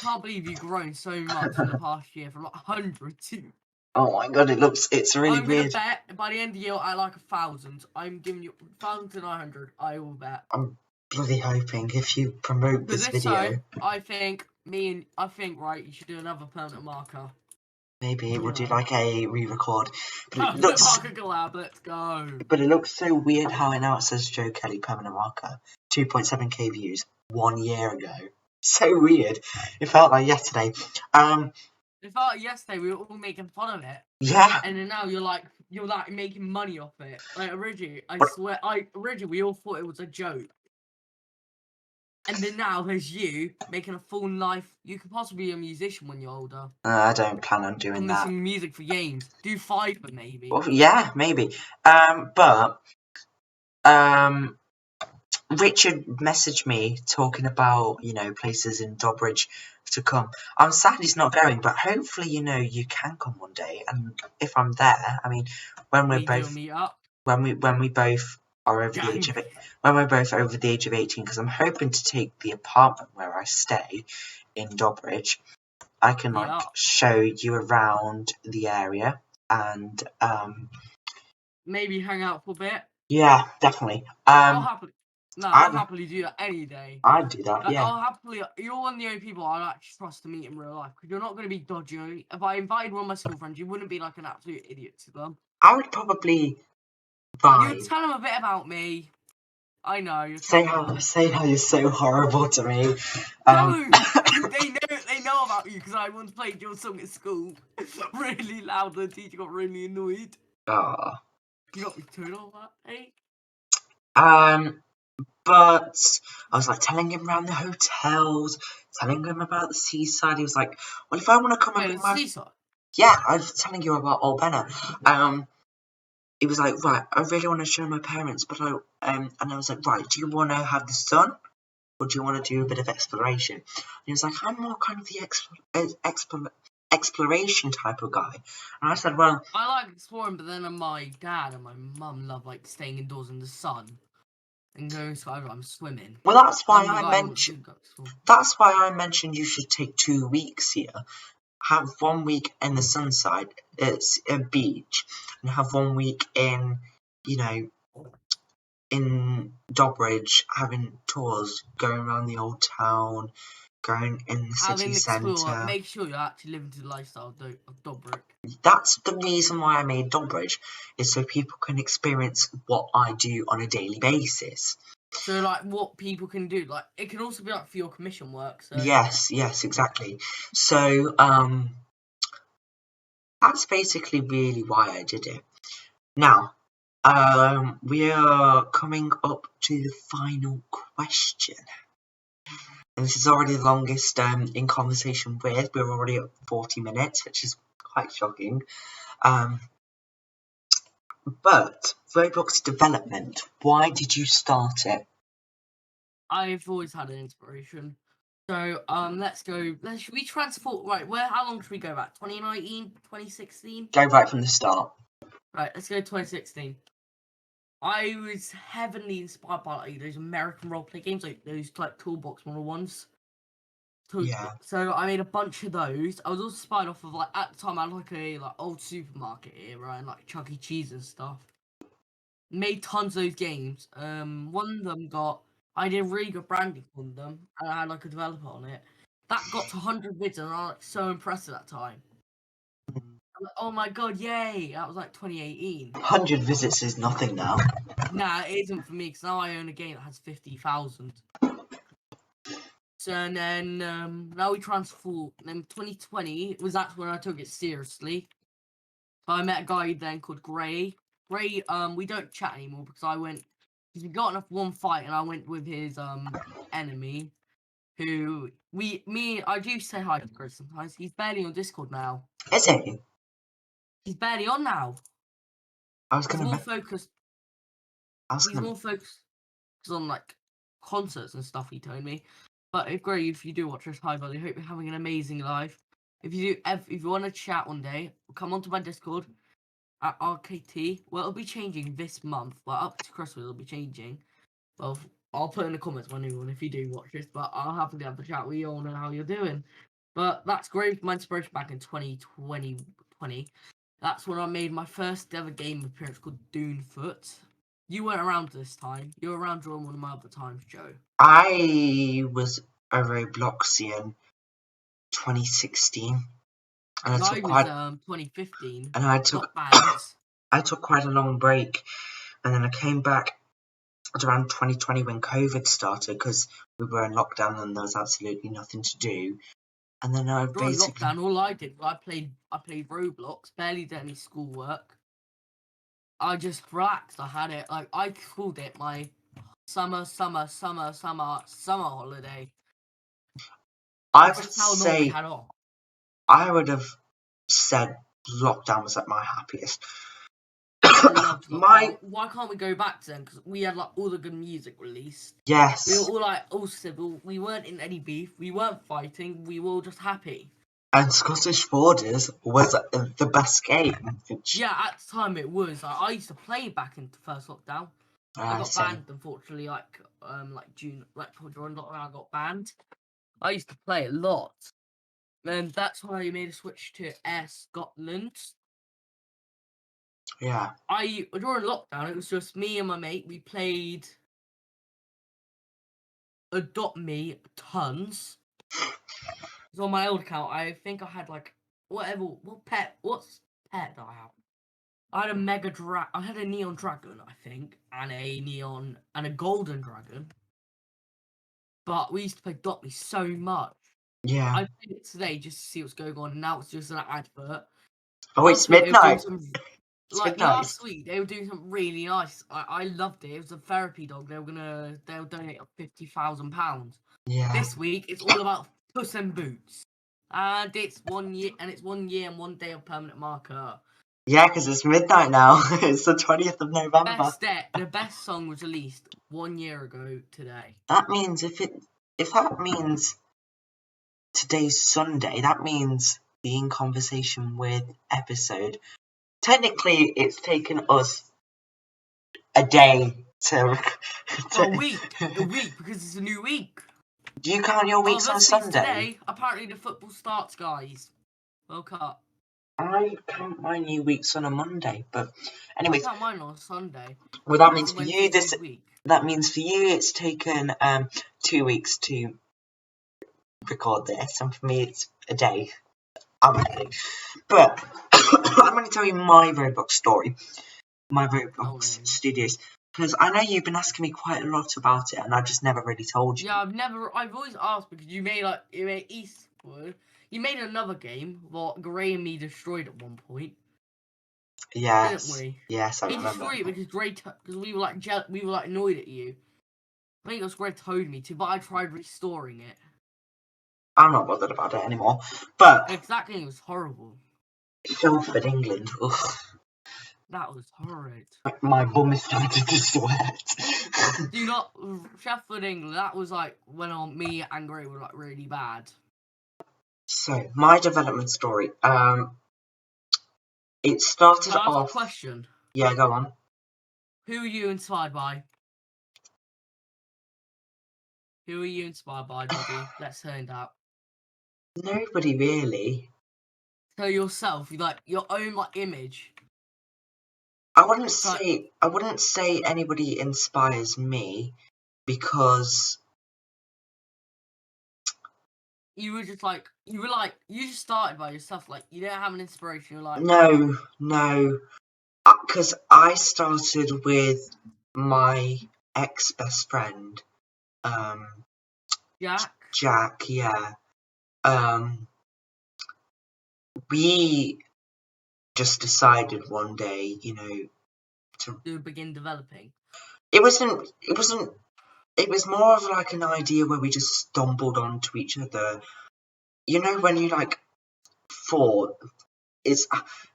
can't believe you've grown so much in the past year from like 100 to. Oh my god, it's really I'm weird. gonna bet by the end of the year I like 1,000. I'm giving you 1,000 to 900. I will bet. I'm bloody hoping if you promote this video. So, I think right, you should do another permanent marker. Maybe we'll do like a re-record. Permanent marker collab, let's go. But it looks so weird how it now says Joe Kelly permanent marker. 2.7k views 1 year ago. So weird. It felt like yesterday. It felt like yesterday we were all making fun of it. Yeah. And then now you're like making money off it. Like originally, originally we all thought it was a joke. And then now there's you making a full life. You could possibly be a musician when you're older. I don't plan on doing that. Making music for games. Do Fiverr maybe. Well, yeah, maybe. Richard messaged me talking about, places in Dobbridge to come. I'm sad he's not going, but hopefully, you can come one day. And if I'm there, I mean, when we both are over the age of when we're both over the age of 18, because I'm hoping to take the apartment where I stay in Dobbridge. I can show you around the area and maybe hang out for a bit. Yeah, definitely. I'll happily do that any day. I'd do that, yeah. I'll happily. You're one of the only people I'd actually trust to meet in real life because you're not going to be dodgy. If I invited one of my school friends, you wouldn't be like an absolute idiot to them. I would probably you'd tell them a bit about me. I know. Say how you're so horrible to me. No, they know about you because I once played your song at school really loud. The teacher got really annoyed. Oh. You got me turn all that, eh? But I was like telling him around the hotels, telling him about the seaside. He was like, "Well, if I want to come over to my seaside." Yeah, I was telling you about Old Benner. He was like, right, I really want to show my parents, but and I was like, right, do you want to have the sun, or do you want to do a bit of exploration? And he was like, I'm more kind of the exploration type of guy. And I said, well, I like exploring, but then my dad and my mum love like staying indoors in the sun and going skydiving, swimming. Well, that's why I mentioned you should take 2 weeks here. Have 1 week in the sunside, it's a beach, and have 1 week in, in Dobbridge, having tours, going around the old town, going in the city centre. Make sure you're actually living to the lifestyle of Dobbridge. That's the reason why I made Dobbridge, is so people can experience what I do on a daily basis. So, like, what people can do, like, it can also be, like, for your commission work, so... Yes, exactly. So, That's basically really why I did it. Now, we are coming up to the final question. And this is already the longest in conversation with. We're already at 40 minutes, which is quite shocking. But Roblox development, why did you start it? I've always had an inspiration. So should we transport how long should we go back? 2019, 2016? Go right from the start. Right, let's go 2016. I was heavily inspired by like those American roleplay games, like those like Toolbox Model ones. Yeah. So I made a bunch of those. I was also inspired off of like at the time I had like a old supermarket here, right, and like Chuck E. Cheese and stuff. Made tons of those games. One of them I did really good branding on them, and I had like a developer on it. That got to 100 vids, and I was like, so impressed at that time. I'm like, oh my god, yay! That was like 2018. 100 visits is nothing now. Nah, it isn't for me because now I own a game that has 50,000. So and then now we transfer. Then 2020 was that's when I took it seriously. So I met a guy then called Gray. Gray, we don't chat anymore because we got enough one fight and I went with his enemy, who I do say hi to Chris sometimes. He's barely on Discord now. Is it? He's barely on now. I was He's gonna. more focused. He's More focused on like concerts and stuff. He told me. But if you do watch this, hi buddy. Hope you're having an amazing life. If you want to chat one day, come onto my Discord at RKT. Well, it'll be changing this month, but up to Christmas it'll be changing. Well, I'll put in the comments my new one if you do watch this, but I'll happily have the chat with you all know how you're doing. But that's great. My inspiration back in 2020. That's when I made my first ever game appearance called Dunefoot. You weren't around this time. You were around during one of my other times, Joe. I was a Robloxian 2016. And I took was 2015. And I took quite a long break, and then I came back at around 2020 when COVID started because we were in lockdown and there was absolutely nothing to do. And then during lockdown, all I did was I played Roblox, barely did any schoolwork. I just relaxed. I had it like I called it my summer holiday. I would have said lockdown was at my happiest. Why can't we go back to them? Because we had like all the good music released. Yes. We were all like all civil. We weren't in any beef. We weren't fighting. We were all just happy. And Scottish Borders was the best game. Yeah, at the time it was. I used to play back in the first lockdown. I got banned, unfortunately, like June, like during lockdown, I got banned. I used to play a lot. And that's why I made a switch to Air Scotland. Yeah. During lockdown, it was just me and my mate. We played Adopt Me tons. So on my old account, I think I had like what's pet did I have? I had I had a neon dragon, I think, and a golden dragon. But we used to play Adopt Me so much. Yeah. I played it today just to see what's going on, and now it's just an advert. Oh, it's midnight. Last week, they were doing something really nice. I loved it. It was a therapy dog. They'll donate £50,000. Yeah. This week, it's all about Puss in Boots, and it's 1 year and 1 day of permanent marker. Yeah, because it's midnight now. It's the 20th of November. The best song was released 1 year ago today. That means if that means today's Sunday, that means the In Conversation With episode. Technically, it's taken us a day to a week because it's a new week. Do you count your weeks on Sunday? Today, apparently the football starts, guys. World Cup. I count my new weeks on a Monday, but anyways. I count mine on a Sunday. Well, that means for you that means for you it's taken 2 weeks to record this, and for me it's a day. But I'm going to tell you my Roblox story, my Roblox studios, because I know you've been asking me quite a lot about it, and I've just never really told you. Yeah, I've always asked because you made Eastwood. He made another game what Gray and me destroyed at one point, didn't Yes. we? Yes, I He remember. destroyed it because because we were like annoyed at you. I think it was Gray told me to, but I tried restoring it. I'm not bothered about it anymore. But Exactly, it was horrible. Shelford, England. Ugh. That was horrid. My bum is starting to sweat. Do not Sheffield, England. That was like when me and Gray were like really bad. So my development story. It started Can I ask off. a question? Yeah, go on. Who are you inspired by? Who are you inspired by, Dodgy? Let's find out. Nobody really. So yourself, you like your own like image. I wouldn't So say anybody inspires me because you just started by yourself. Like you don't have an inspiration. You're like no, because I started with my ex-best friend, Jack. Yeah. We just decided one day, To begin developing. It wasn't. It was more of like an idea where we just stumbled onto each other. You know, when you like fall, this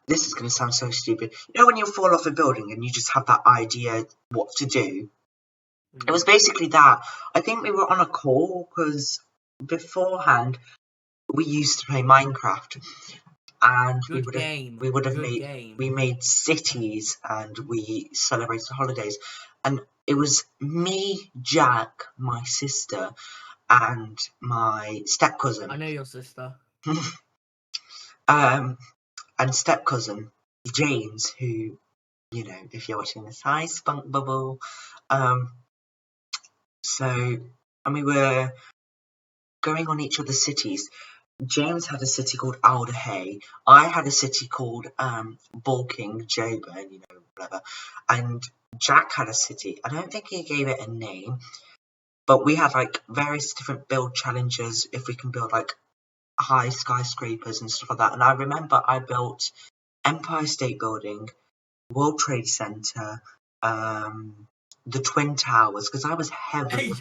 is going to sound so stupid. You know, when you fall off a building and you just have that idea what to do. It was basically that. I think we were on a call because beforehand we used to play Minecraft, and we made cities and we celebrated holidays, and it was me, Jack, my sister, and my step cousin. I know your sister. And step cousin James, who, if you're watching this, hi Spunk Bubble. And we were going on each other's cities. James had a city called Alderhay. I had a city called Bulking, Joburn, whatever. And Jack had a city. I don't think he gave it a name, but we had like various different build challenges if we can build like high skyscrapers and stuff like that. And I remember I built Empire State Building, World Trade Center, the Twin Towers, because I was heavily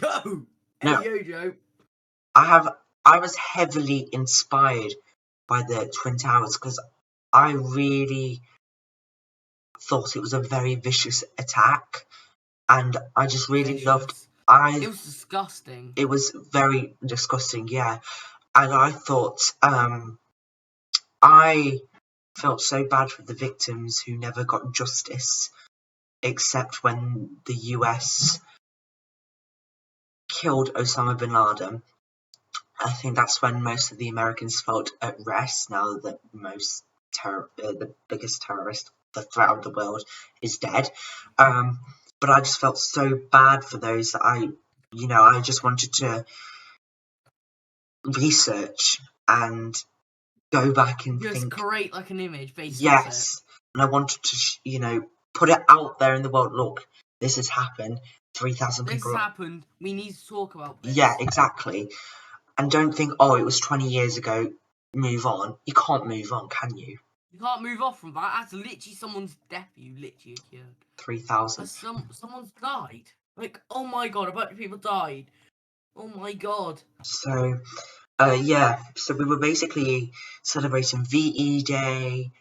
Joe. I was heavily inspired by the Twin Towers because I really thought it was a very vicious attack, and I just really loved. It was disgusting. It was very disgusting, yeah. And I thought, I felt so bad for the victims who never got justice, except when the US killed Osama bin Laden. I think that's when most of the Americans felt at rest, now that the biggest terrorist, the threat of the world, is dead. But I just felt so bad for those that I just wanted to research and go back and just think. Create like an image based Yes, and I wanted to, put it out there in the world. Look, this has happened. 3,000 people. This happened. We need to talk about this. Yeah, exactly. And don't think, oh, it was 20 years ago, move on. You can't move on, can you? You can't move off from that. That's literally someone's death. You literally occurred. 3,000. Someone's died. Like, oh my god, a bunch of people died. Oh my god. So, yeah. So we were basically celebrating VE Day,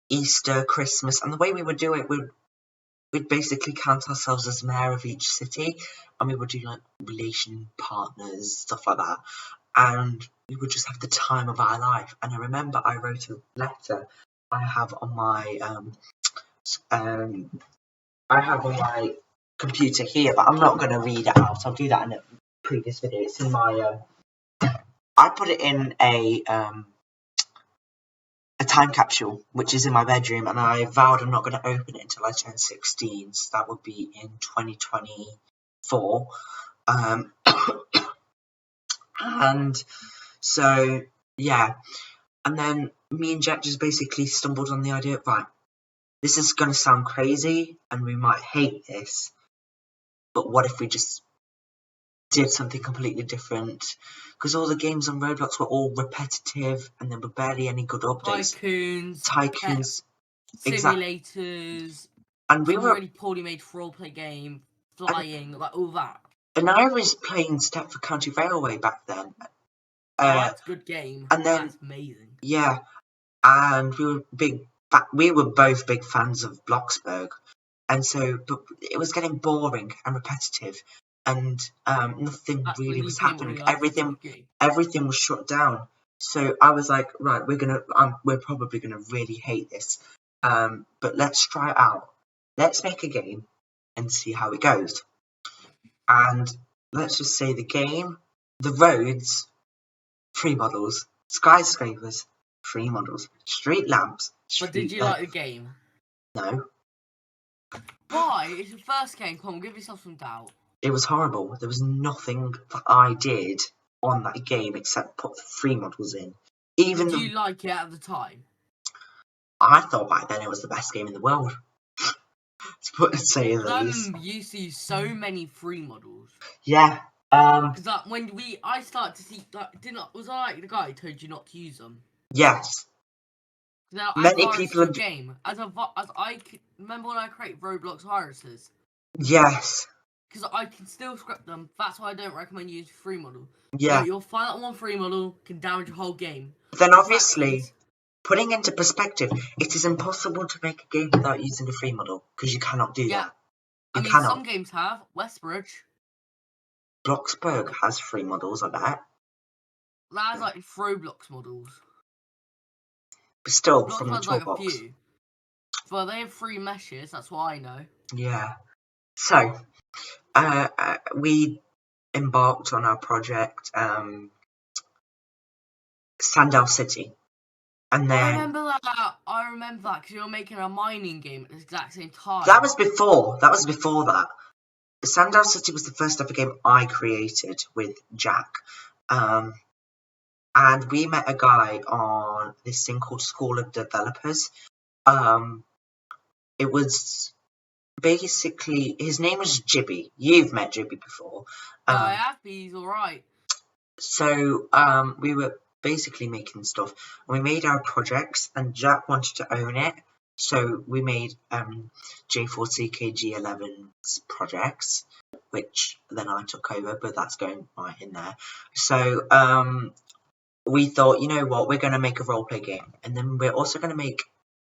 Easter, Christmas, and the way we would do it, we'd basically count ourselves as mayor of each city, and we would do like relation partners, stuff like that. And we would just have the time of our life. And I remember I wrote a letter I have on my computer here, but I'm not going to read it out. I'll do that in a previous video. It's in my I put it in a time capsule, which is in my bedroom, and I vowed I'm not going to open it until I turn 16. So that would be in 2024. And so, yeah. And then me and Jack just basically stumbled on the idea, right, this is going to sound crazy and we might hate this, but what if we just did something completely different, because all the games on Roblox were all repetitive and there were barely any good updates. Tycoons, exactly. simulators, And we some were, really poorly made roleplay game, flying, like all that. and I was playing Stepford County Railway back then. That's a good game. And then, that's amazing. Yeah, and we were both big fans of Bloxburg, and so but it was getting boring and repetitive, and nothing really was happening. Everything was shut down. So I was like, right, we're probably gonna really hate this, but let's try it out. Let's make a game and see how it goes. And let's just say the roads, 3 models, skyscrapers, 3 models, street lamps. But did you like the game? No. Why? It's your first game. Come on, give yourself some doubt. It was horrible. There was nothing that I did on that game except put 3 models in. Did you like it at the time? I thought back then it was the best game in the world. to say the least. I used to use so many 3 models. Yeah. Because when I started to see, was I like the guy who told you not to use them? Yes. Now, many people have game as I remember when I created Roblox viruses. Yes. Because I can still script them. That's why I don't recommend using 3 model. Yeah. So you'll find that one 3 model can damage your whole game. But then obviously, putting into perspective, it is impossible to make a game without using a 3 model because you cannot do that. I mean, some games have. Westbridge. Bloxburg has 3 models, I bet. That has like Roblox models. But still, Blox from the has like toolbox. a few. Well, they have 3 meshes, that's what I know. Yeah. So, we embarked on our project, Sandal City. And then... I remember that, because you were making a mining game at the exact same time. That was before that. Sandal City was the first ever game I created with Jack. And we met a guy on this thing called School of Developers. It was basically, his name was Jibby. You've met Jibby before. Yeah, I have, he's alright. So, we were basically making stuff, and we made our projects, and Jack wanted to own it. So we made J4CKG11's projects, which then I took over, but that's going right in there. So we thought, you know what, we're going to make a roleplay game, and then we're also going to make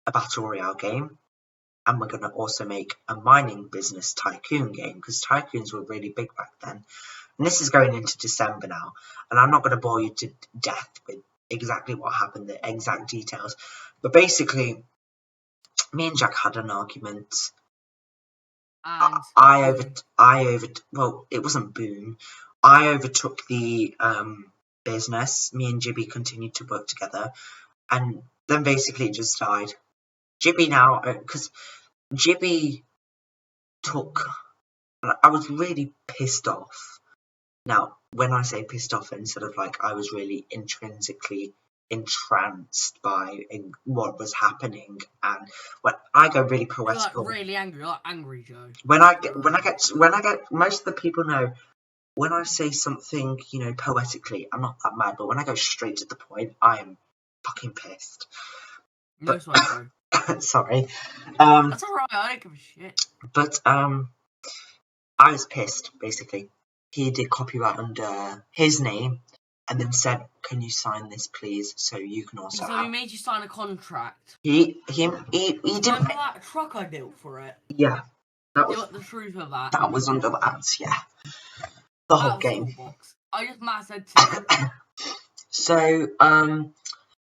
a battle royale game, and we're going to also make a mining business tycoon game, because tycoons were really big back then. And this is going into December now, and I'm not going to bore you to death with exactly what happened, the exact details, but basically, me and Jack had an argument. And well, it wasn't boom. I overtook the business. Me and Jibby continued to work together, and then basically it just died. Jibby now, because Jibby took. I was really pissed off. Now, when I say pissed off, instead of like I was really intrinsically entranced by what was happening, and when I go really poetical, you're like really angry, like Angry Joe. When I get, most of the people know when I say something, you know, poetically, I'm not that mad, but when I go straight to the point, I am fucking pissed. No, sorry, bro. Sorry. That's alright, I don't give a shit. But I was pissed, basically. He did copyright under his name, and then said, "Can you sign this, please, so you can also." So he made you sign a contract. He didn't. Remember that truck I built for it? Yeah, that was the truth of that. That was under that. Yeah, the whole game. I just said to him. So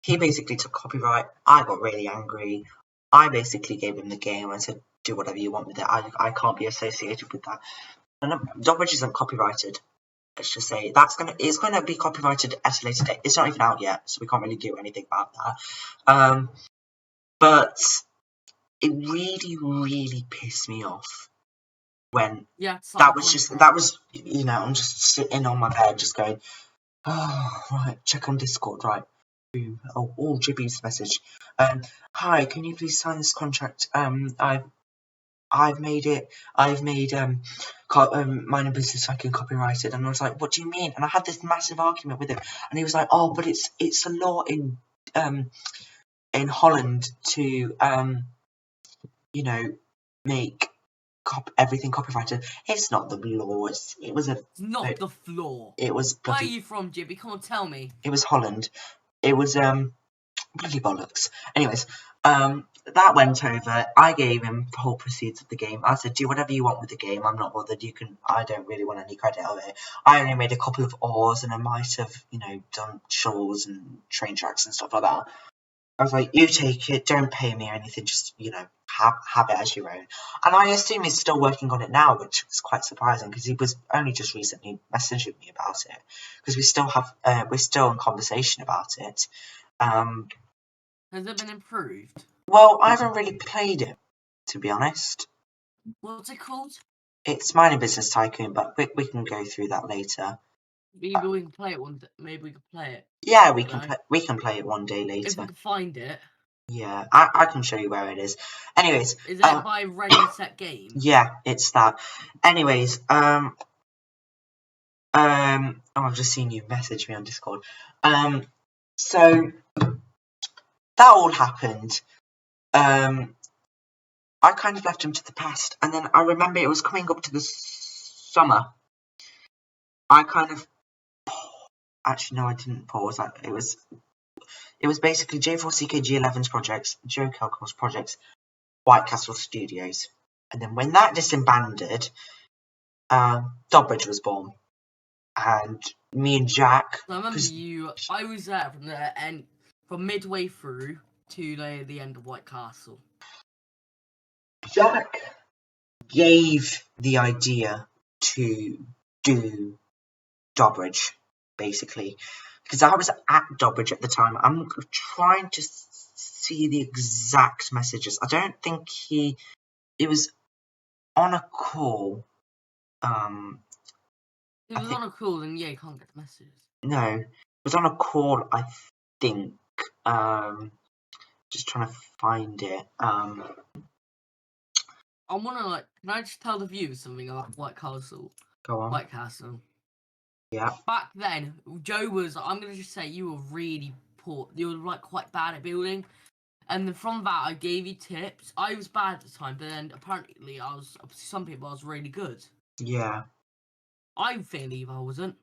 he basically took copyright. I got really angry. I basically gave him the game. I said, "Do whatever you want with it. I can't be associated with that." And Dogwitch isn't copyrighted. Let's just say it's gonna be copyrighted at a later date. It's not even out yet, so we can't really do anything about that. But it really, really pissed me off when that was you know, I'm just sitting on my bed, just going, oh right, check on Discord, right? Boom. Oh, Jibby's message. Hi, can you please sign this contract? I've made Minor Business Tycoon copyrighted, and I was like, what do you mean? And I had this massive argument with him, and he was like, oh, but it's a law in Holland to make everything copyrighted. It's not the law. It was not the floor. It was Where are bloody. you from, Jibby? Come on, tell me. It was Holland. It was bloody bollocks. Anyways, that went over. I gave him the whole proceeds of the game. I said, do whatever you want with the game. I'm not bothered. I don't really want any credit of it. I only made a couple of oars, and I might have, done shovels and train tracks and stuff like that. I was like, you take it, don't pay me or anything, just, have it as your own. And I assume he's still working on it now, which was quite surprising, because he was only just recently messaging me about it, because we're still in conversation about it. Has it been improved? Well, I haven't really played it, to be honest. What's it called? It's Minor Business Tycoon, but we can go through that later. Maybe we can play it one day. Maybe we can play it. Yeah, we can play it one day later. If we can find it. Yeah, I can show you where it is. Anyways. Is it by Ready Set Game? Yeah, it's that. Anyways, oh, I've just seen you message me on Discord. So that all happened. I kind of left him to the past, and then I remember it was coming up to the summer. I kind of, actually no, I didn't pause. It was basically J4CKG11's projects, Joe Kelco's projects, White Castle Studios, and then when that disbanded, Dobbridge was born, and me and Jack. I remember I was there from the end, from midway through to the end of White Castle. Jack gave the idea to do Dobbridge, basically, because I was at Dobbridge at the time. I'm trying to see the exact messages. I don't think it was on a call. It was on a call, and yeah, you can't get the messages. No, it was on a call, I think. Just trying to find it. I want to, can I just tell the viewers something about White Castle? Go on. White Castle. Yeah. Back then, Joe was, I'm going to just say, you were really poor. You were, quite bad at building. And then from that, I gave you tips. I was bad at the time, but then apparently some people I was really good. Yeah. I believe I wasn't.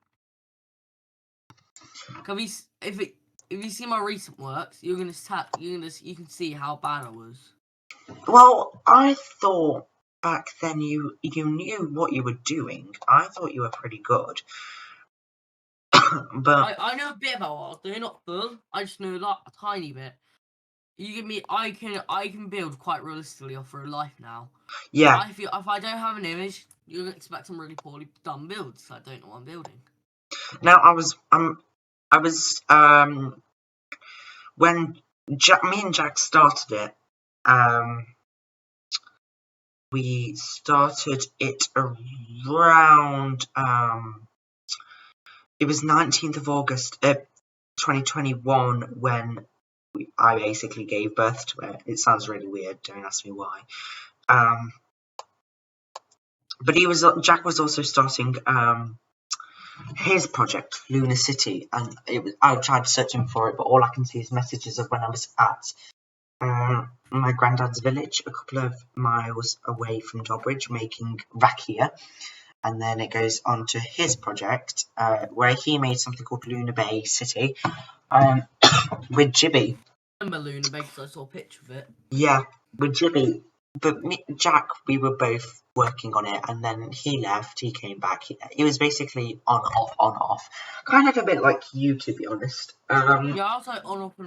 If you see my recent works, you can see how bad I was. Well, I thought back then you knew what you were doing. I thought you were pretty good. But I know a bit about what I was doing, not full. I just know a tiny bit. You give me, I can build quite realistically off real life now. Yeah. If I don't have an image, you're gonna expect some really poorly done builds. So I don't know what I'm building. Now I was when me and Jack started it. We started it around it was 19th of August 2021 when I basically gave birth to it. It sounds really weird, don't ask me why. But Jack was also starting his project, Lunar City, and I tried searching for it, but all I can see is messages of when I was at my granddad's village, a couple of miles away from Dobbridge, making rakia. And then it goes on to his project, where he made something called Lunar Bay City, with Jibby. I remember Lunar Bay because I saw a picture of it. Yeah, with Jibby. But Jack, we were both working on it, and then he left, he came back. It was basically on, off. Kind of a bit like you, to be honest. Yeah, I was like on, off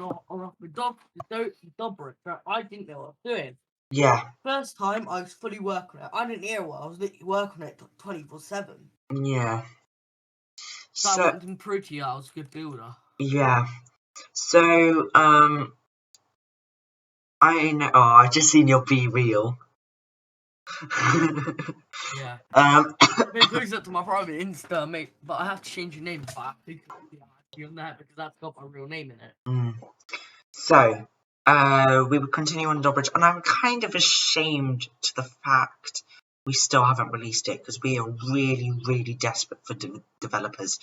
with Dobbridge. I didn't know what I was doing. Yeah. First time, I was fully working on it. I didn't hear what I was literally working on it 24/7. Yeah. So I wanted to prove to you I was a good builder. Yeah. So, I know. Oh, I just seen your Be Real. Yeah. It goes up to my private Insta, mate. But I have to change your name back on that because that's got my real name in it. So, we would continue on Dobridge, and I'm kind of ashamed to the fact we still haven't released it because we are really, really desperate for developers.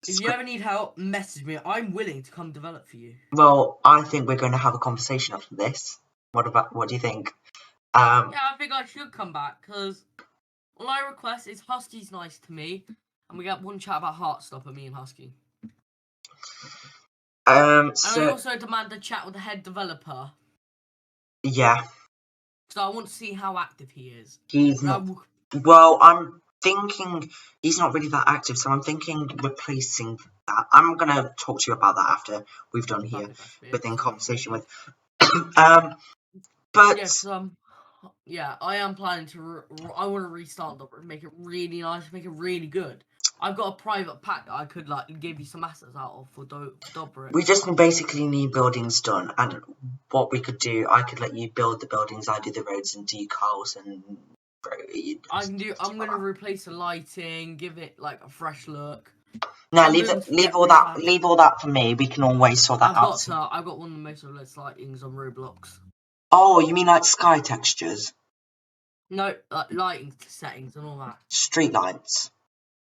If you ever need help, message me. I'm willing to come develop for you. Well, I think we're going to have a conversation after this. What do you think? Yeah, I think I should come back because all I request is Husky's nice to me, and we got one chat about Heartstopper, me and Husky. And I also demand a chat with the head developer. Yeah. So I want to see how active he is. He's not. Well, I'm thinking he's not really that active, so I'm thinking replacing that. I'm gonna talk to you about that after we've done here within conversation with. But yes, yeah, I am planning to. I want to restart Dobber, make it really nice, make it really good. I've got a private pack that I could like give you some assets out of for Dobber. We just basically need buildings done, and what we could do, I could let you build the buildings, I do the roads and decals, and I can do. I'm gonna replace the lighting, give it like a fresh look. No, leave all that for me. We can always sort that out. I've got one of the most realistic lightings on Roblox. Oh, you mean like sky textures? No, lighting settings and all that. Street lights.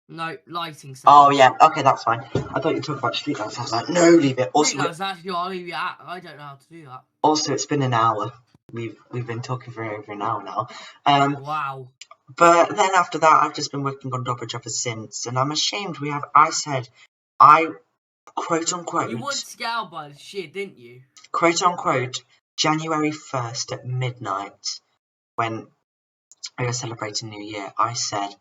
No, lighting settings. Oh yeah, okay, that's fine. I thought you were talking about street lights. I was like, no, leave it. Also, street lights, actually, I'll leave you out. I don't know how to do that. Also, it's been an hour. We've been talking for over an hour now. Wow. But then after that, I've just been working on Dobridge ever since, and I'm ashamed I said, quote unquote. You weren't scowled by the shit, didn't you? Quote unquote, January 1st at midnight, when we were celebrating New Year, I said,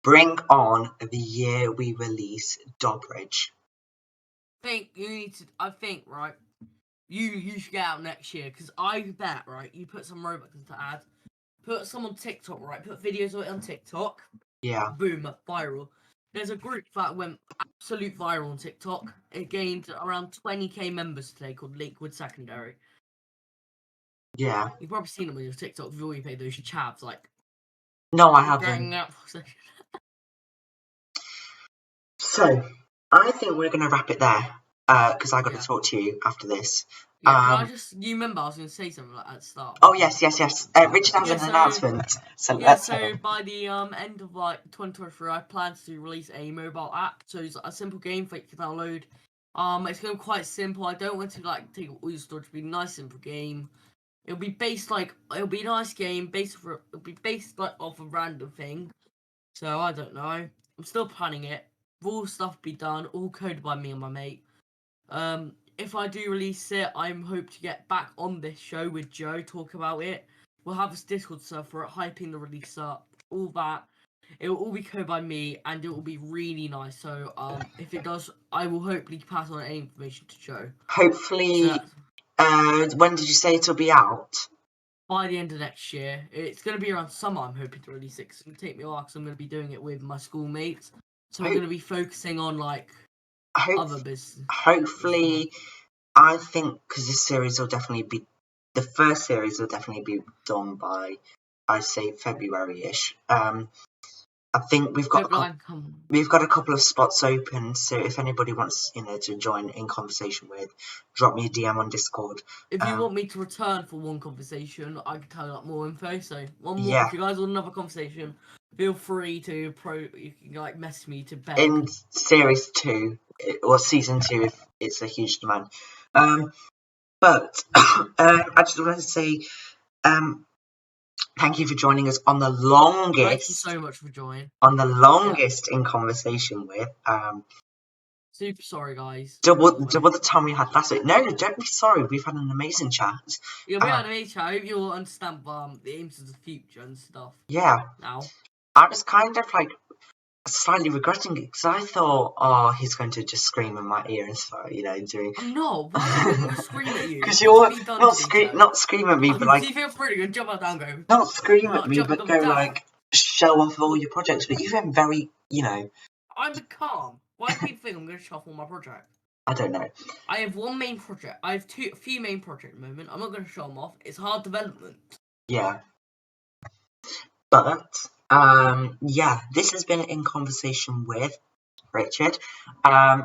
bring on the year we release Dobridge. I think, right, you should get out next year, because I bet, right, you put some Robux into ads, put some on TikTok, right, put videos of it on TikTok. Yeah. Boom, viral. There's a group that went absolute viral on TikTok. It gained around 20k members today called Lakewood Secondary. Yeah. You've probably seen them on your TikTok before you pay those chavs, like. No, I haven't. So, I think we're going to wrap it there, because I got to talk to you after this. Yeah, you remember I was going to say something like at the start. Oh, yes. Richard has an announcement. So by the end of like 2023, I plan to release a mobile app. So it's a simple game for you to download. It's going to be quite simple. I don't want to like take all your storage. It'll be a nice simple game. It'll be a nice game it'll be based like off a random thing. So I don't know. I'm still planning it. All stuff be done, all coded by me and my mate. If I do release it, I'm hope to get back on this show with Joe, talk about it. We'll have this Discord server, hyping the release up, all that. It will all be coded by me, and it will be really nice. So, if it does, I will hopefully pass on any information to Joe. Hopefully, when did you say it'll be out? By the end of next year. It's going to be around summer, I'm hoping to release it. It's going to take me a while, because I'm going to be doing it with my schoolmates. So we're going to be focusing on, like, other business. Hopefully, I think, because this series will definitely be, the first series will definitely be done by, I'd say, February-ish. I think we've got a couple of spots open, so if anybody wants, to join in conversation with, drop me a DM on Discord. If you want me to return for one conversation, I can tell you like more info. So if you guys want another conversation, feel free to you can like message me to beg. In series 2 or season 2 if it's a huge demand. But I just wanted to say thank you for joining us on the longest. Thank you so much for joining. On the longest in conversation with. Super sorry, guys. Double the time we had last week. No, don't be sorry. We've had an amazing chat. Yeah, we had an amazing chat. I hope you'll understand the aims of the future and stuff. Yeah. Now. I was kind of like slightly regretting it because I thought, oh, he's going to just scream in my ear and start, doing. No, why are you going to scream at you? Because you're not scream at me, but like. You feel pretty good. Jump up, down, go. Not scream at me, but go like show off all your projects. But you've been very, I'm calm. Why do you think I'm going to show off all my projects? I don't know. I have one main project. I have a few main projects at the moment. I'm not going to show them off. It's hard development. Yeah. But yeah, this has been in conversation with Richard.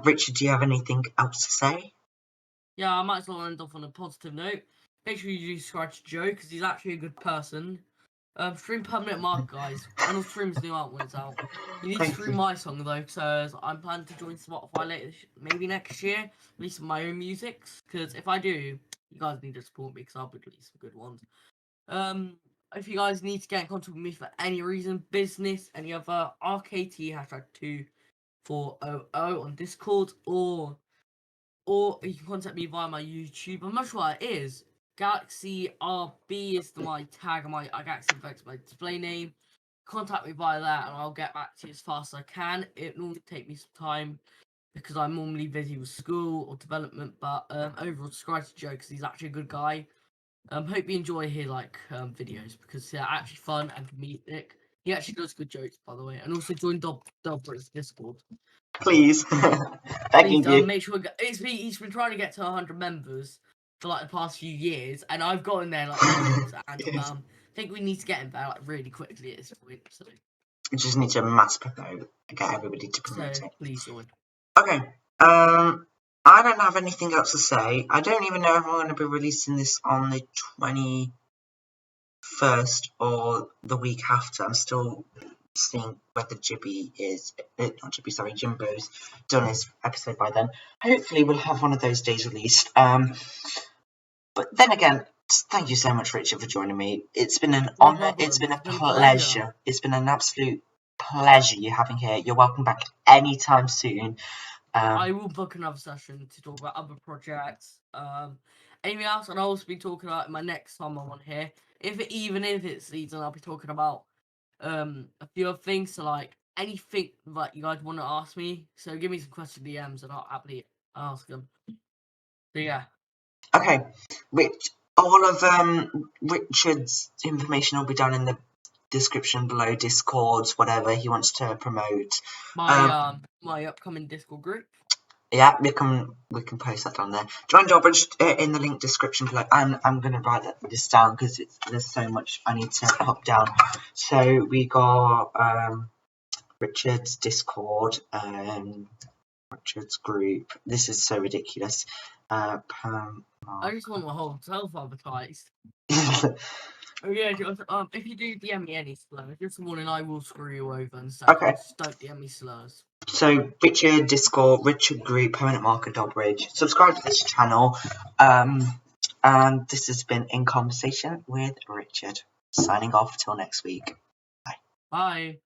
Richard, do you have anything else to say? yeah, I might as well end off on a positive note. Make sure you do subscribe to Joe because he's actually a good person. Stream Permanent Mark, guys. When all streams new out when it's out. You need to Thank stream you. my song though, because I'm planning to join Spotify later, maybe next year. Release my own music, because if I do, you guys need to support me because I'll be releasing some good ones. If you guys need to get in contact with me for any reason, business, any other, RKT #2400 on Discord, or you can contact me via my YouTube. I'm not sure what it is. Galaxy RB is my tag on my Galaxy Effects, my display name. Contact me via that, and I'll get back to you as fast as I can. It normally take me some time because I'm normally busy with school or development. But overall, subscribe to Joe because he's actually a good guy. Hope you enjoy his videos because they're actually fun and comedic. He actually does good jokes, by the way, and also join Dobber's Discord. Please. Please Thank you. make sure he's been trying to get to 100 members for like the past few years, and I've gotten there like loads, and Yes. I think we need to get him there like really quickly at this point. So We just need to mass promote and get everybody to promote it. please join. Okay. I don't have anything else to say. I don't even know if I'm going to be releasing this on the 21st or the week after. I'm still seeing whether Jimbo's done his episode by then. Hopefully we'll have one of those days released. But then again, thank you so much, Richard, for joining me. It's been an honour. Problem. It's been a pleasure. pleasure. It's been an absolute pleasure you having here. You're welcome back anytime soon. I will book another session to talk about other projects. Anything else, and I'll also be talking about my next time I'm on here. Even if it's season, I'll be talking about a few other things. So like anything that you guys want to ask me. So give me some question DMs, and I'll happily ask them. So yeah. Okay, all of Richard's information will be down in the description below. Discords, whatever he wants to promote. My upcoming Discord group. Yeah, we can post that down there. Join Dobbridge in the link description below. I'm gonna write this down because there's so much I need to pop down. So we got Richard's Discord, Richard's group. This is so ridiculous. I just want my whole self advertised. Oh yeah, if you do DM me any slurs, just warning, I will screw you over and stuff. Okay. Just don't DM me slurs. So Richard Discord, Richard Group, Permanent Marker Dobbridge. Subscribe to this channel. And this has been In Conversation with Richard. Signing off till next week. Bye. Bye.